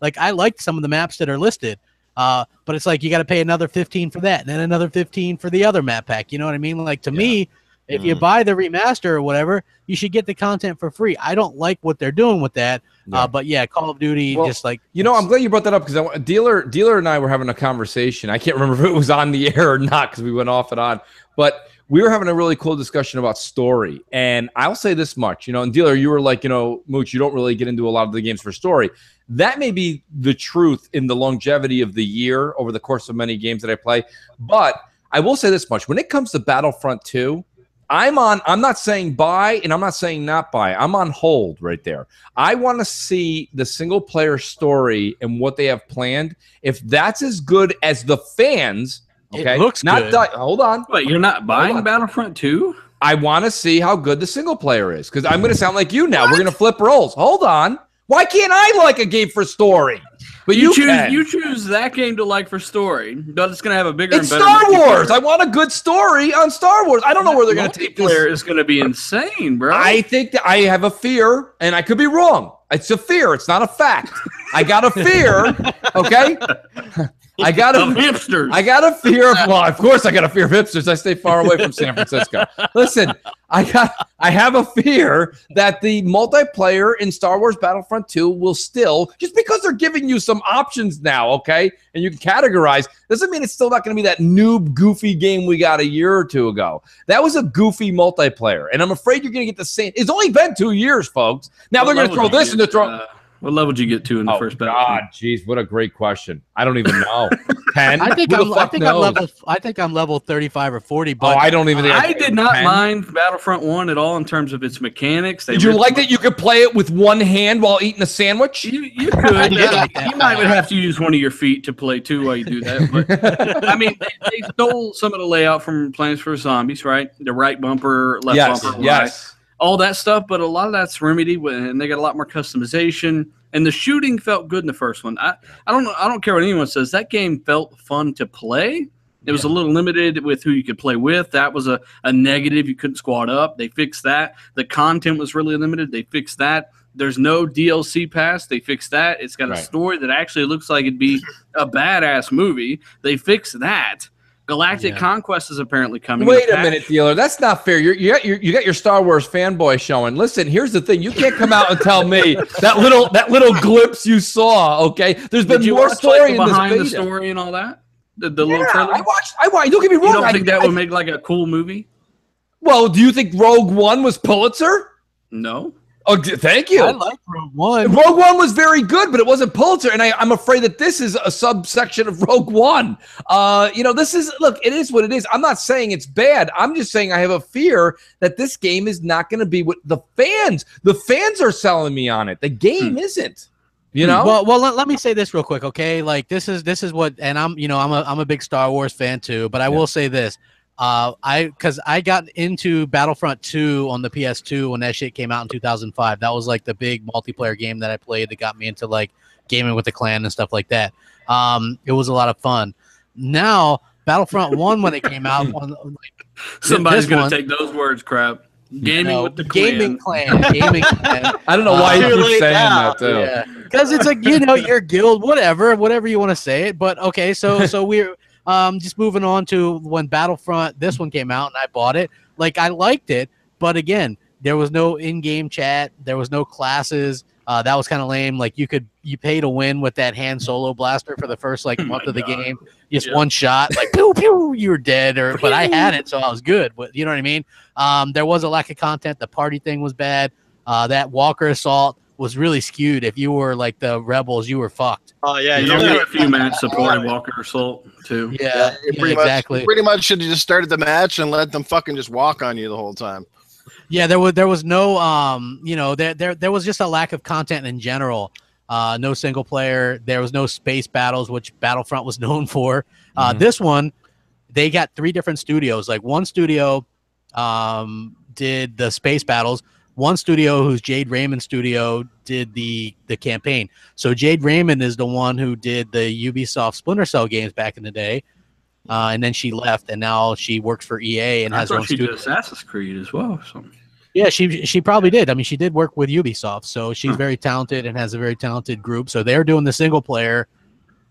Like I liked some of the maps that are listed, but it's like you got to pay another 15 for that, and then another 15 for the other map pack. You know what I mean? Like to me, if you buy the remaster or whatever, you should get the content for free. I don't like what they're doing with that. But yeah, Call of Duty, just like I'm glad you brought that up because Dealer and I were having a conversation. I can't remember if it was on the air or not because we went off and on, but we were having a really cool discussion about story. And I'll say this much, and Dealer, you were like, Mooch, you don't really get into a lot of the games for story. That may be the truth in the longevity of the year over the course of many games that I play. But I will say this much: when it comes to Battlefront 2. I'm not saying buy and I'm not saying not buy. I'm on hold right there. I want to see the single player story and what they have planned. If that's as good as the fans, okay, it looks good. Hold on. Wait, you're not buying Battlefront 2? I want to see how good the single player is because I'm going to sound like you now. We're going to flip roles. Hold on. Why can't I like a game for story? But you choose that game to like for story, but it's going to have a bigger and better Star Wars. I want a good story on Star Wars. I don't know where they're going to take this. Is going to be insane, bro. I think that I have a fear, and I could be wrong. It's a fear. It's not a fact. I got a fear. Okay. I got a hipsters. I got a fear of of course I got a fear of hipsters. I stay far away from San Francisco. Listen, I have a fear that the multiplayer in Star Wars Battlefront 2 will still, just because they're giving you some options now, okay, and you can categorize, doesn't mean it's still not going to be that noob, goofy game we got a year or two ago. That was a goofy multiplayer, and I'm afraid you're going to get the same. It's only been 2 years, folks. Now they're going to throw this into throw. What level did you get to in the first battle? God, jeez, what a great question. I don't even know. 10? I think I'm level 35 or 40. But I don't even think I did not mind Battlefront 1 at all in terms of its mechanics. Did you like that you could play it with one hand while eating a sandwich? You could. You might have to use one of your feet to play too while you do that. But I mean, they stole some of the layout from Plants vs. Zombies, right? The right bumper, left bumper, yes. All that stuff, but a lot of that's remedied, and they got a lot more customization. And the shooting felt good in the first one. I don't care what anyone says. That game felt fun to play. It was a little limited with who you could play with. That was a negative. You couldn't squad up. They fixed that. The content was really limited. They fixed that. There's no DLC pass. They fixed that. It's got a story that actually looks like it'd be a badass movie. They fixed that. Galactic Conquest is apparently coming. Wait a minute, Dealer. That's not fair. You got your Star Wars fanboy showing. Listen, here's the thing. You can't come out and tell me that little glimpse you saw. Okay, there's been more story in this behind the story and all that. The little trailer. I watched. Don't get me wrong. You don't think that would make like a cool movie? Well, do you think Rogue One was Pulitzer? No. Oh, thank you. I like Rogue One. Rogue One was very good, but it wasn't Pulitzer, and I'm afraid that this is a subsection of Rogue One. This is, look, it is what it is. I'm not saying it's bad. I'm just saying I have a fear that this game is not going to be what the fans are selling me on it. The game isn't. You know. Well, let me say this real quick, okay? Like this is what, and I'm a big Star Wars fan too, but I will say this. Because I got into Battlefront 2 on the PS2 when that shit came out in 2005. That was like the big multiplayer game that I played that got me into like gaming with the clan and stuff like that. It was a lot of fun. Now Battlefront 1 when it came out, somebody's gonna take those words, crap. Gaming with the gaming clan. Gaming clan. I don't know why you keep saying that though. Yeah, because it's like your guild, whatever you want to say it. But okay, so we're just moving on to when Battlefront this one came out and I bought it. Like I liked it, but again, there was no in-game chat, there was no classes. That was kind of lame. Like you pay to win with that hand solo blaster for the first like month of the game. Just one shot, like pew pew, you were dead. But I had it, so I was good. But you know what I mean? There was a lack of content. The party thing was bad. That Walker assault was really skewed. If you were like the rebels, you were fucked. Oh yeah, you got a few match supported Walker assault too. Yeah, exactly. Pretty much should have just started the match and let them fucking just walk on you the whole time. Yeah, there was no there was just a lack of content in general. No single player. There was no space battles, which Battlefront was known for. This one, they got 3 different studios. Like one studio did the space battles. One studio, who's Jade Raymond's studio, did the campaign. So Jade Raymond is the one who did the Ubisoft Splinter Cell games back in the day. And then she left, and now she works for EA and has her own studio. She did Assassin's Creed as well. So. Yeah, she probably did. I mean, she did work with Ubisoft, so she's very talented and has a very talented group. So they're doing the single player.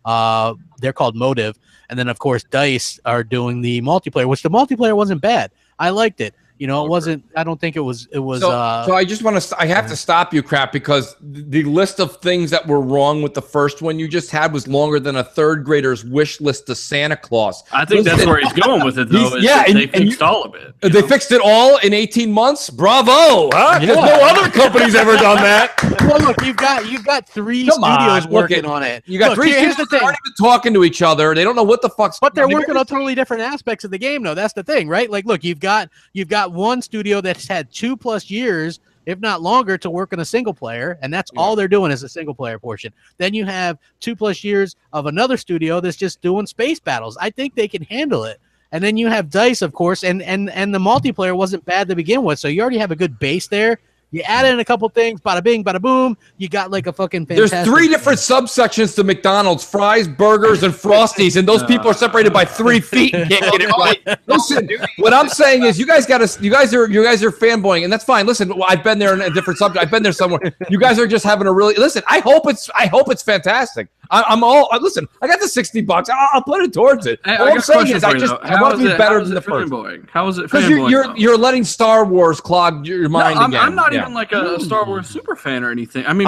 They're called Motive, and then of course DICE are doing the multiplayer, which the multiplayer wasn't bad. I liked it. You know, it wasn't. I don't think it was. It was. So I just want to. I have to stop you, Crap, because the list of things that were wrong with the first one you just had was longer than a third grader's wish list to Santa Claus. I think that's where he's going with it, though. They fixed all of it. They fixed it all in 18 months. Bravo! Huh? Because no other company's ever done that. Well, look, you've got 3 studios working on it. You got 3 studios that aren't even talking to each other. They don't know what the fuck's. But they're working on totally different aspects of the game, though. That's the thing, right? Like, look, you've got one studio that's had 2+ years, if not longer, to work on a single player, and that's all they're doing is a single player portion. Then you have 2+ years of another studio that's just doing space battles. I think they can handle it. And then you have DICE, of course, and the multiplayer wasn't bad to begin with, so you already have a good base there. You add in a couple things, bada bing, bada boom. You got like a fucking fantastic. There's 3 different subsections to McDonald's: fries, burgers, and Frosties, and those people are separated by 3 feet and can't get it right. Listen, what I'm saying is, you guys are fanboying, and that's fine. Listen, I've been there in a different subject. I've been there somewhere. You guys are just having a really listen. I hope it's fantastic. I'm all listen. I got the $60. I'll put it towards it. All I'm saying is, I want to be better than the first. How is it? Because you're letting Star Wars clog your mind again. I'm not even like a Star Wars super fan or anything. I mean,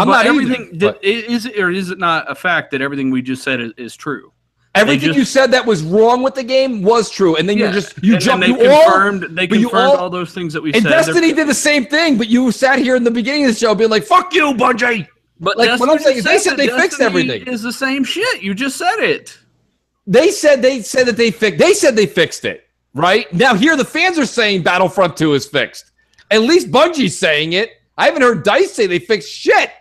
is it not a fact that everything we just said is true? Everything you said that was wrong with the game was true, and then you confirmed all those things that we said. And Destiny did the same thing, but you sat here in the beginning of the show being like, "Fuck you, Bungie." But like what I'm saying is, they said they fixed everything. Is the same shit. You just said it. They said they fixed it. Right now, here the fans are saying Battlefront 2 is fixed. At least Bungie's saying it. I haven't heard DICE say they fixed shit.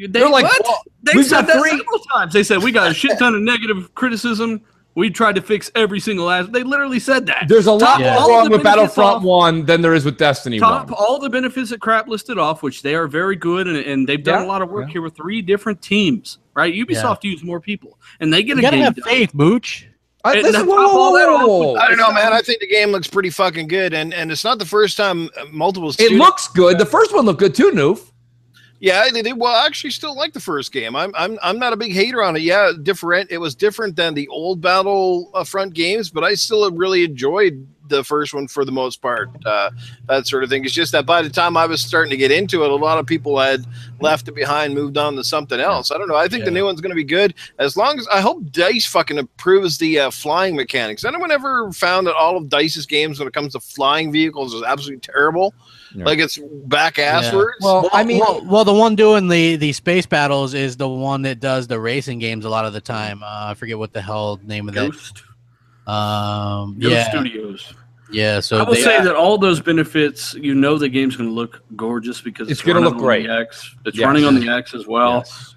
They're like, what? Well, they said that several times. They said we got a shit ton of negative criticism. We tried to fix every single aspect. They literally said that. There's a lot more wrong with Battlefront 1 than there is with Destiny 1. All the benefits that Crap listed off, which they are very good, and they've done a lot of work here with 3 different teams, right? Ubisoft used more people, and they get a game. You gotta have faith, Mooch. I don't know, man. I think the game looks pretty fucking good, and it's not the first time multiple students. It looks good. The first one looked good too, Noof. Yeah, they did. Well, I actually still like the first game. I'm not a big hater on it. Yeah, different. It was different than the old Battlefront games, but I still really enjoyed the first one for the most part. That sort of thing. It's just that by the time I was starting to get into it, a lot of people had left it behind, moved on to something else. I don't know. I think the new one's going to be good, as long as I hope DICE fucking improves the flying mechanics. Anyone ever found that all of DICE's games, when it comes to flying vehicles, is absolutely terrible? Yeah. Like it's back asswards. Yeah. Well, I mean, the one doing the space battles is the one that does the racing games a lot of the time. I forget what the hell name of Ghost. that. Ghost Studios. Yeah, so I will say that all those benefits, the game's going to look gorgeous because it's going to look great. It's running on the X as well. Yes.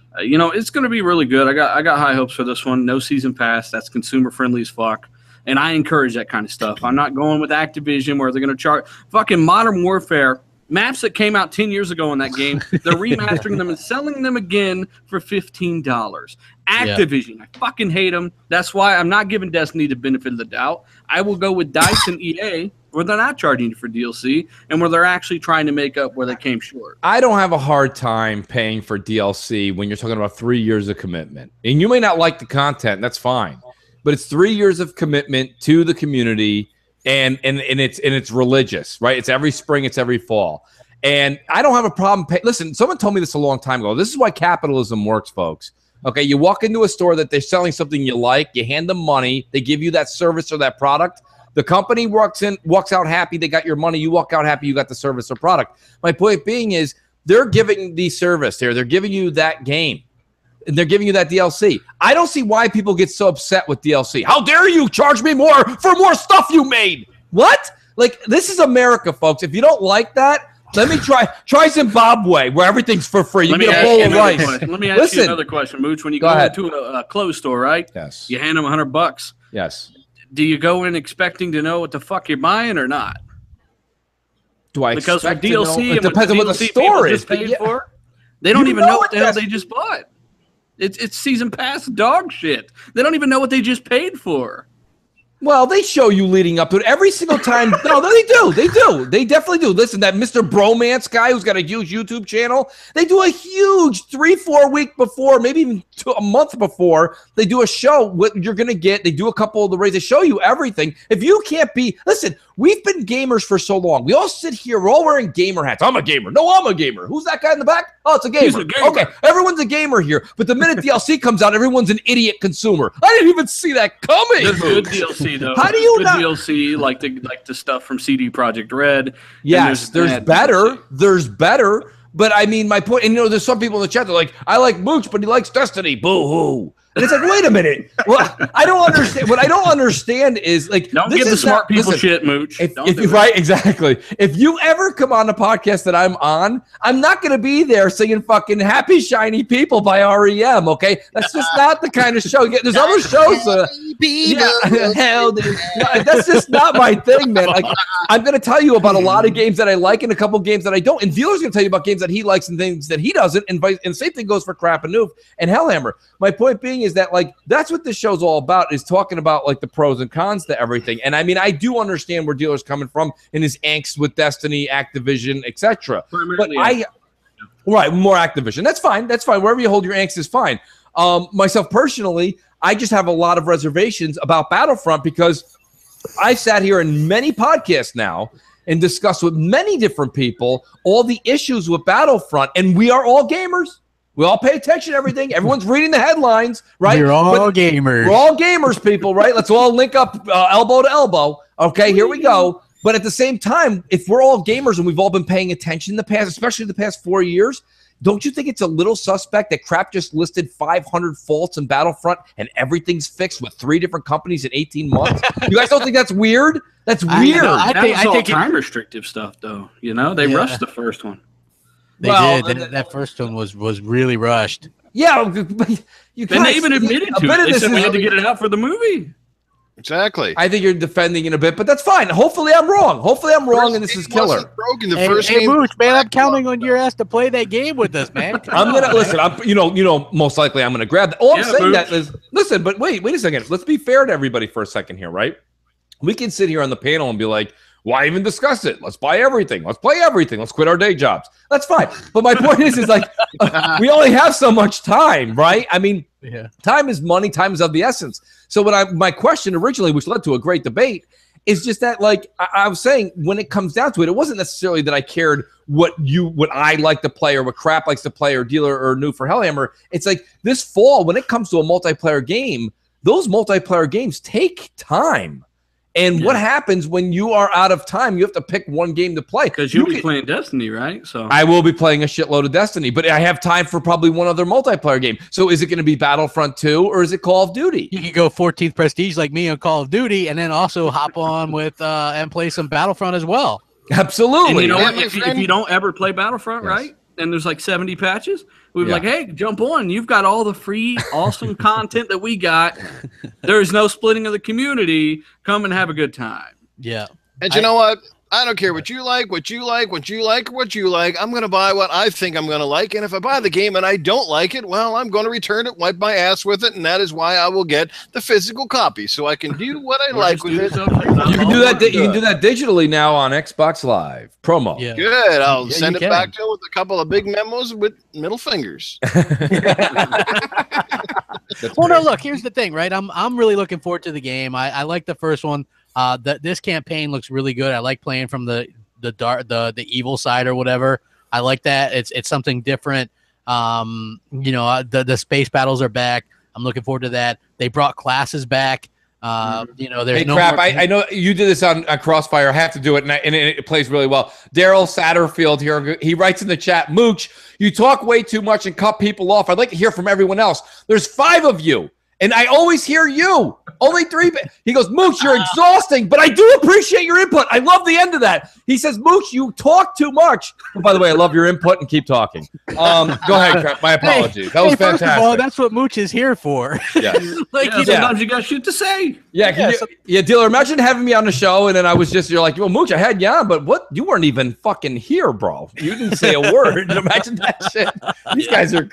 It's going to be really good. I got high hopes for this one. No season pass. That's consumer friendly as fuck. And I encourage that kind of stuff. I'm not going with Activision where they're going to charge fucking Modern Warfare maps that came out 10 years ago in that game. They're remastering them and selling them again for $15. Activision, I fucking hate them. That's why I'm not giving Destiny the benefit of the doubt. I will go with DICE and EA where they're not charging you for DLC and where they're actually trying to make up where they came short. I don't have a hard time paying for DLC when you're talking about 3 years of commitment. And you may not like the content, that's fine. But it's 3 years of commitment to the community, and it's religious, right? It's every spring, it's every fall. And I don't have a problem listen, someone told me this a long time ago. This is why capitalism works, folks. Okay, you walk into a store that they're selling something you like, you hand them money, they give you that service or that product. The company walks out happy, they got your money, you walk out happy, you got the service or product. My point being is they're giving the service here. They're giving you that game. And they're giving you that DLC. I don't see why people get so upset with DLC. How dare you charge me more for more stuff you made? What? Like, this is America, folks. If you don't like that, let me try Zimbabwe, where everything's for free. You get a bowl of rice. Let me ask you another question, Mooch. When you go into a clothes store, right? Yes. You hand them $100. Yes. Do you go in expecting to know what the fuck you're buying or not? Do I because expect for DLC, to know? It depends on what the DLC store is. just paid for, they don't even know what the hell they just bought. It's season pass dog shit. They don't even know what they just paid for. Well, they show you leading up to it every single time. No, they do. They do. They definitely do. Listen, that Mr. Bromance guy who's got a huge YouTube channel, they do a huge 3-4 week before, maybe even a month before, they do a show, what you're going to get. They do a couple of the raids. They show you everything. If you can't be, listen, we've been gamers for so long. We all sit here, we're all wearing gamer hats. I'm a gamer. No, I'm a gamer. Who's that guy in the back? Oh, it's a gamer. Okay, everyone's a gamer here. But the minute DLC comes out, everyone's an idiot consumer. I didn't even see that coming. There's good DLC, though. How do you not? DLC, like the stuff from CD Projekt Red. Yes, there's better. There's better. But I mean, my point, and you know, there's some people in the chat that are like, I like Mooch, but he likes Destiny. Boo-hoo. And it's like, wait a minute. Well, I don't understand. What I don't understand is like, don't give the smart people shit, Mooch. Right, exactly. If you ever come on a podcast that I'm on, I'm not going to be there singing fucking "Happy Shiny People" by REM. Okay, that's just not the kind of show. There's other shows. That's just not my thing, man. Like, I'm going to tell you about a lot of games that I like and a couple games that I don't. And Dealer's going to tell you about games that he likes and things that he doesn't. And the same thing goes for Crap and Noof and Hellhammer. My point being is that, like, that's what this show's all about, is talking about like the pros and cons to everything. And I mean, I do understand where Dealer's coming from in his angst with Destiny, Activision, etc. But right, more Activision. That's fine. That's fine. Wherever you hold your angst is fine. Myself personally, I just have a lot of reservations about Battlefront because I've sat here in many podcasts now and discussed with many different people all the issues with Battlefront, and we are all gamers. We all pay attention to everything. Everyone's reading the headlines, right? We're all gamers. We're all gamers, people, right? Let's all link up elbow to elbow. Okay, here we go. But at the same time, if we're all gamers and we've all been paying attention in the past, especially the past 4 years, don't you think it's a little suspect that Crap just listed 500 faults in Battlefront and everything's fixed with 3 different companies in 18 months? You guys don't think that's weird? That's weird. I think time restrictive stuff, though. You know, they rushed the first one. They did. That first one was really rushed. Yeah, you and they even admitted to it. They said we had to get it out for the movie. Exactly. I think you're defending it a bit, but that's fine. Hopefully, I'm wrong. And this is killer. Hey, Mooch, man, I'm counting on your ass to play that game with us, man. I'm gonna listen. You know, most likely I'm gonna grab that. All I'm saying that is, listen, but wait a second. Let's be fair to everybody for a second here, right? We can sit here on the panel and be like, why even discuss it? Let's buy everything. Let's play everything. Let's quit our day jobs. That's fine. But my point is like, we only have so much time, right? I mean, time is money. Time is of the essence. So my question originally, which led to a great debate, is just that, like, I was saying, when it comes down to it, it wasn't necessarily that I cared what I like to play or what Crap likes to play or Dealer or New for Hellhammer. It's like this fall, when it comes to a multiplayer game, those multiplayer games take time. And what happens when you are out of time? You have to pick one game to play. Because you'll be playing Destiny, right? So I will be playing a shitload of Destiny, but I have time for probably one other multiplayer game. So is it going to be Battlefront 2 or is it Call of Duty? You can go 14th Prestige like me on Call of Duty and then also hop on with and play some Battlefront as well. Absolutely. And you know what? If you don't ever play Battlefront, right? and there's like 70 patches, we'd be like, hey, jump on. You've got all the free, awesome content that we got. There's no splitting of the community. Come and have a good time. Yeah. And you know what? I don't care what you like, what you like, what you like, what you like. I'm going to buy what I think I'm going to like. And if I buy the game and I don't like it, well, I'm going to return it, wipe my ass with it. And that is why I will get the physical copy. So I can do what I like with it. You can do that. You can do that digitally now on Xbox Live promo. Yeah. Good. I'll send it back to him with a couple of big memos with middle fingers. Well, no, look, here's the thing, right? I'm really looking forward to the game. I like the first one. This campaign looks really good. I like playing from the evil side or whatever. I like that. It's something different. You know, the space battles are back. I'm looking forward to that. They brought classes back. You know, there's no Crap. more... I know you did this on Crossfire. I have to do it, and it plays really well. Daryl Satterfield here, he writes in the chat, Mooch, you talk way too much and cut people off. I'd like to hear from everyone else. There's 5 of you. And I always hear you. Only 3. He goes, Mooch, you're exhausting, but I do appreciate your input. I love the end of that. He says, Mooch, you talk too much. And by the way, I love your input and keep talking. Go ahead, Crap. My apologies. That was fantastic. First of all, that's what Mooch is here for. Yeah. Sometimes you got shit to say. Yeah, Dealer, imagine having me on the show, and then you're like, well, Mooch, I had you on, but what? You weren't even fucking here, bro. You didn't say a word. Imagine that shit. These guys are.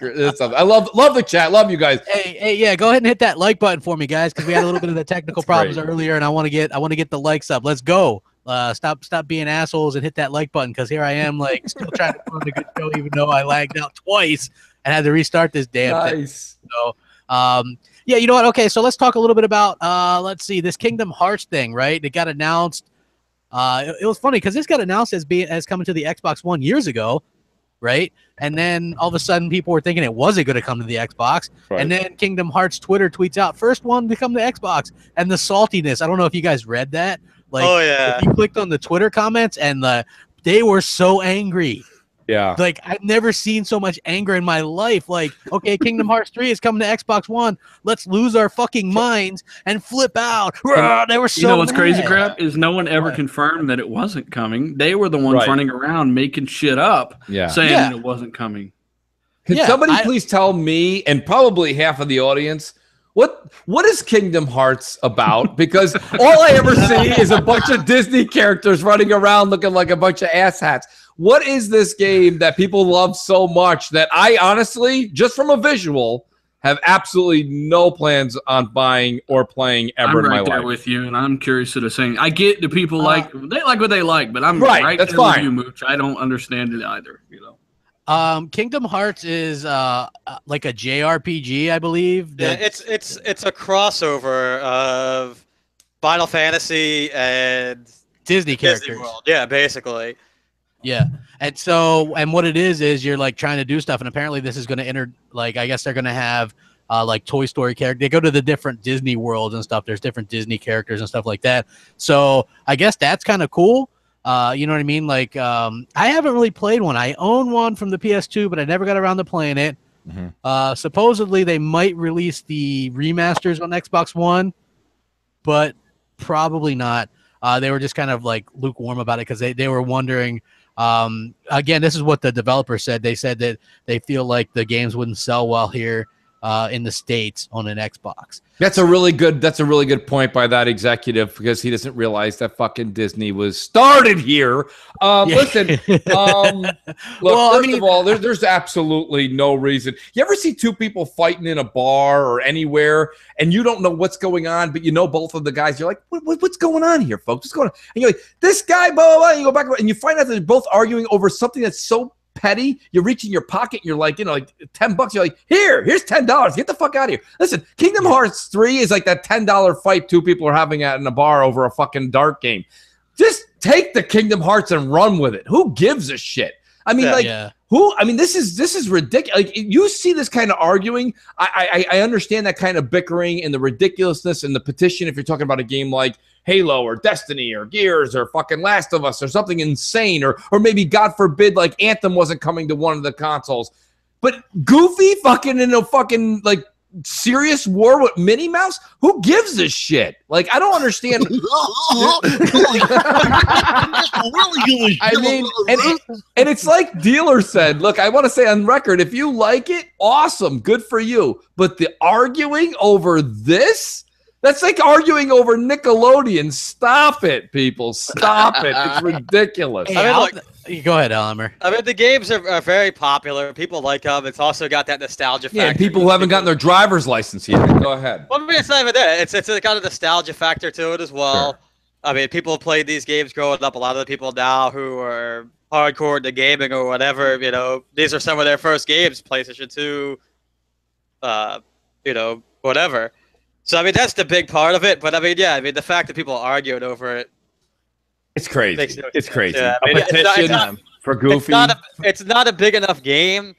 I love the chat. Love you guys. Hey, yeah, go ahead and hit that like button for me, guys, because we had a little bit of the technical problems earlier, and I want to get the likes up. Let's go. Stop being assholes and hit that like button, because here I am, like, still trying to put on a good show, even though I lagged out twice and had to restart this damn thing. So, yeah, you know what? Okay, so let's talk a little bit about let's see, this Kingdom Hearts thing, right? It got announced. It was funny because this got announced as coming to the Xbox One years ago, right? And then all of a sudden people were thinking it wasn't going to come to the Xbox. Right. And then Kingdom Hearts Twitter tweets out, first one to come to Xbox. And the saltiness, I don't know if you guys read that. Like, if you clicked on the Twitter comments, and they were so angry. Yeah. Like, I've never seen so much anger in my life. Like, okay, Kingdom Hearts 3 is coming to Xbox One. Let's lose our fucking minds and flip out. They were so You know what's mad. crazy, Crap, is no one ever confirmed that it wasn't coming. They were the ones running around making shit up, saying that it wasn't coming. Can somebody please tell me, and probably half of the audience, what is Kingdom Hearts about? Because all I ever see is a bunch of Disney characters running around looking like a bunch of asshats. What is this game that people love so much that I honestly, just from a visual, have absolutely no plans on buying or playing ever in my life? I'm right there with you, and I'm curious to the same. I get the people they like what they like, but I'm right that's there fine. with you, Mooch. I don't understand it either, you know. Kingdom Hearts is like a JRPG, I believe. Yeah, it's a crossover of Final Fantasy and Disney characters. Disney World. Yeah, basically. Yeah, and what it is you're like trying to do stuff, and apparently this is going to enter, like, I guess they're going to have like Toy Story characters. They go to the different Disney worlds and stuff. There's different Disney characters and stuff like that. So I guess that's kind of cool. You know what I mean? Like, I haven't really played one. I own one from the PS2, but I never got around to playing it. Supposedly they might release the remasters on Xbox One, but probably not. They were just kind of like lukewarm about it because they were wondering. Again, this is what the developer said. They said that they feel like the games wouldn't sell well here in the States on an Xbox. That's a really good point by that executive, because he doesn't realize that fucking Disney was started here. Listen, look, first of all, there's absolutely no reason. You ever see two people fighting in a bar or anywhere, and you don't know what's going on, but you know both of the guys? You're like, what's going on here, folks? What's going on? And you're like, this guy, blah, blah, blah. And you go back, and you find out that they're both arguing over something that's so petty. You reach in your pocket and you're like, like $10. You're like, here's $10. Get the fuck out of here. Listen, Kingdom Hearts 3 is like that $10 fight two people are having in a bar over a fucking dart game. Just take the Kingdom Hearts and run with it. Who gives a shit? I mean, who? I mean, this is ridiculous. Like, you see this kind of arguing. I understand that kind of bickering and the ridiculousness and the petition if you're talking about a game like Halo or Destiny or Gears or fucking Last of Us or something insane, or maybe, God forbid, like Anthem wasn't coming to one of the consoles. But Goofy fucking in a fucking like serious war with Minnie Mouse? Who gives a shit? Like, I don't understand. I mean, and it's like Dealer said, look, I want to say on record, if you like it, awesome, good for you. But the arguing over this, that's like arguing over Nickelodeon. Stop it, people. Stop it. It's ridiculous. Hey, I mean, look, go ahead, Elmer. I mean, the games are very popular. People like them. It's also got that nostalgia factor. Yeah, people who haven't gotten their driver's license yet. Go ahead. Well, I mean, it's not even that. It's got a nostalgia factor to it as well. Sure. I mean, people have played these games growing up. A lot of the people now who are hardcore into gaming or whatever, you know, these are some of their first games, PlayStation 2, you know, whatever. So, I mean, that's the big part of it. But, I mean, yeah, I mean, the fact that people are arguing over it. It's crazy. It's crazy. Yeah, I mean, it's not, for Goofy. It's not a big enough game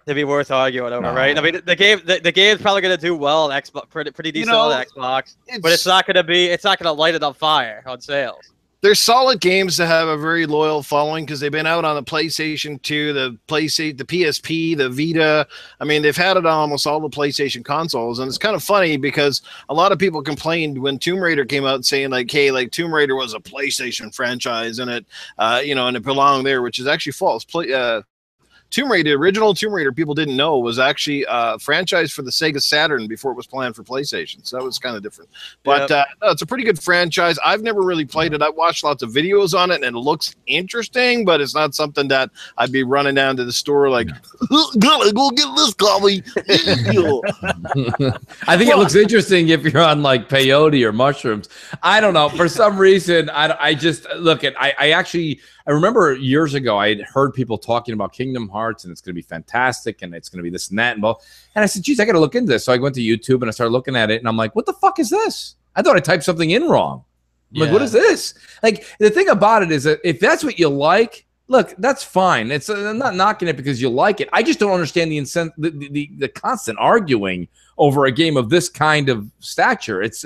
to be worth arguing over, right? I mean, the game's probably going to do well on Xbox, pretty decent on Xbox, but it's not going to light it on fire on sales. There's solid games that have a very loyal following because they've been out on the PlayStation 2, the PSP, the Vita. I mean, they've had it on almost all the PlayStation consoles, and it's kind of funny because a lot of people complained when Tomb Raider came out saying like, "Hey, like Tomb Raider was a PlayStation franchise, and it, you know, and it belonged there," which is actually false. Tomb Raider, the original Tomb Raider, people didn't know was actually a franchise for the Sega Saturn before it was planned for PlayStation. So that was kind of different. But no, it's a pretty good franchise. I've never really played it. I watched lots of videos on it, and it looks interesting, but it's not something that I'd be running down to the store like, gotta go get this copy. I think it looks interesting if you're on like peyote or mushrooms. I don't know. For some reason, I just look at. I remember years ago, I had heard people talking about Kingdom Hearts, and it's going to be fantastic, and it's going to be this and that. And I said, geez, I got to look into this. So I went to YouTube, and I started looking at it, and I'm like, what the fuck is this? I thought I typed something in wrong. I'm like, what is this? Like, the thing about it is that if that's what you like, look, that's fine. It's I'm not knocking it because you like it. I just don't understand the constant arguing over a game of this kind of stature. It's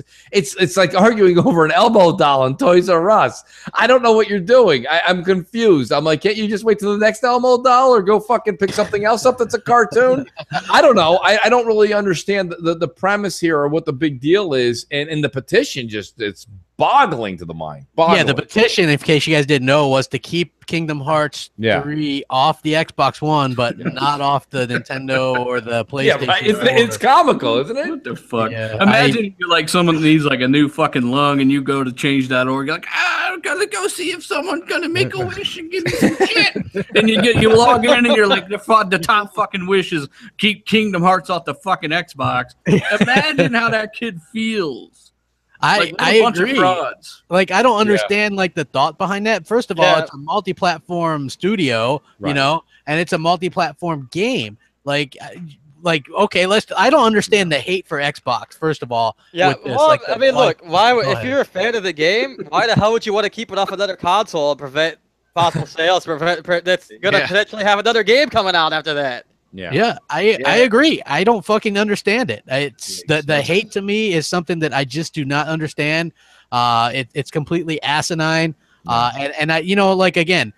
like arguing over an elbow doll in Toys R Us. I don't know what you're doing. I'm confused. I'm like, can't you just wait till the next elbow doll or go fucking pick something else up that's a cartoon? I don't know. I don't really understand the premise here or what the big deal is. And the petition it's boggling to the mind. Yeah, the petition, in case you guys didn't know, was to keep Kingdom Hearts 3 off the Xbox One, but not off the Nintendo or the PlayStation. Yeah, right. It's comical, isn't it? What the fuck? Yeah, Imagine you're like someone needs like a new fucking lung, and you go to change.org. You're like, I'm gonna go see if someone's gonna make a wish and give me some shit. And you log in, and you're like, the top fucking wish is keep Kingdom Hearts off the fucking Xbox. Imagine how that kid feels. I agree. Like, I don't understand like the thought behind that. First of all, it's a multi-platform studio, you know, and it's a multi-platform game. Like okay, I don't understand the hate for Xbox. First of all, well, like, I mean, look, if you're a fan of the game, why the hell would you want to keep it off another console and prevent possible sales? That's gonna potentially have another game coming out after that. Yeah, I agree. I don't fucking understand it. It's the hate to me is something that I just do not understand. It's completely asinine. And I, you know, like, again,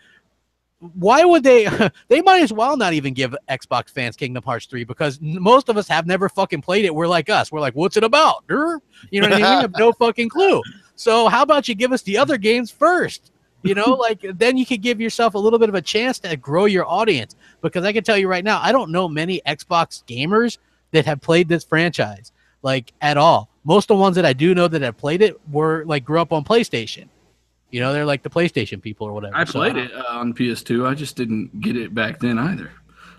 why would they? They might as well not even give Xbox fans Kingdom Hearts 3 because most of us have never fucking played it. We're like us. We're like, what's it about? You know what I mean? We have no fucking clue. So how about you give us the other games first? You know, like, then you could give yourself a little bit of a chance to grow your audience. Because I can tell you right now, I don't know many Xbox gamers that have played this franchise, like, at all. Most of the ones that I do know that have played it were, like, grew up on PlayStation. You know, they're like the PlayStation people or whatever. I played it on PS2. I just didn't get it back then either.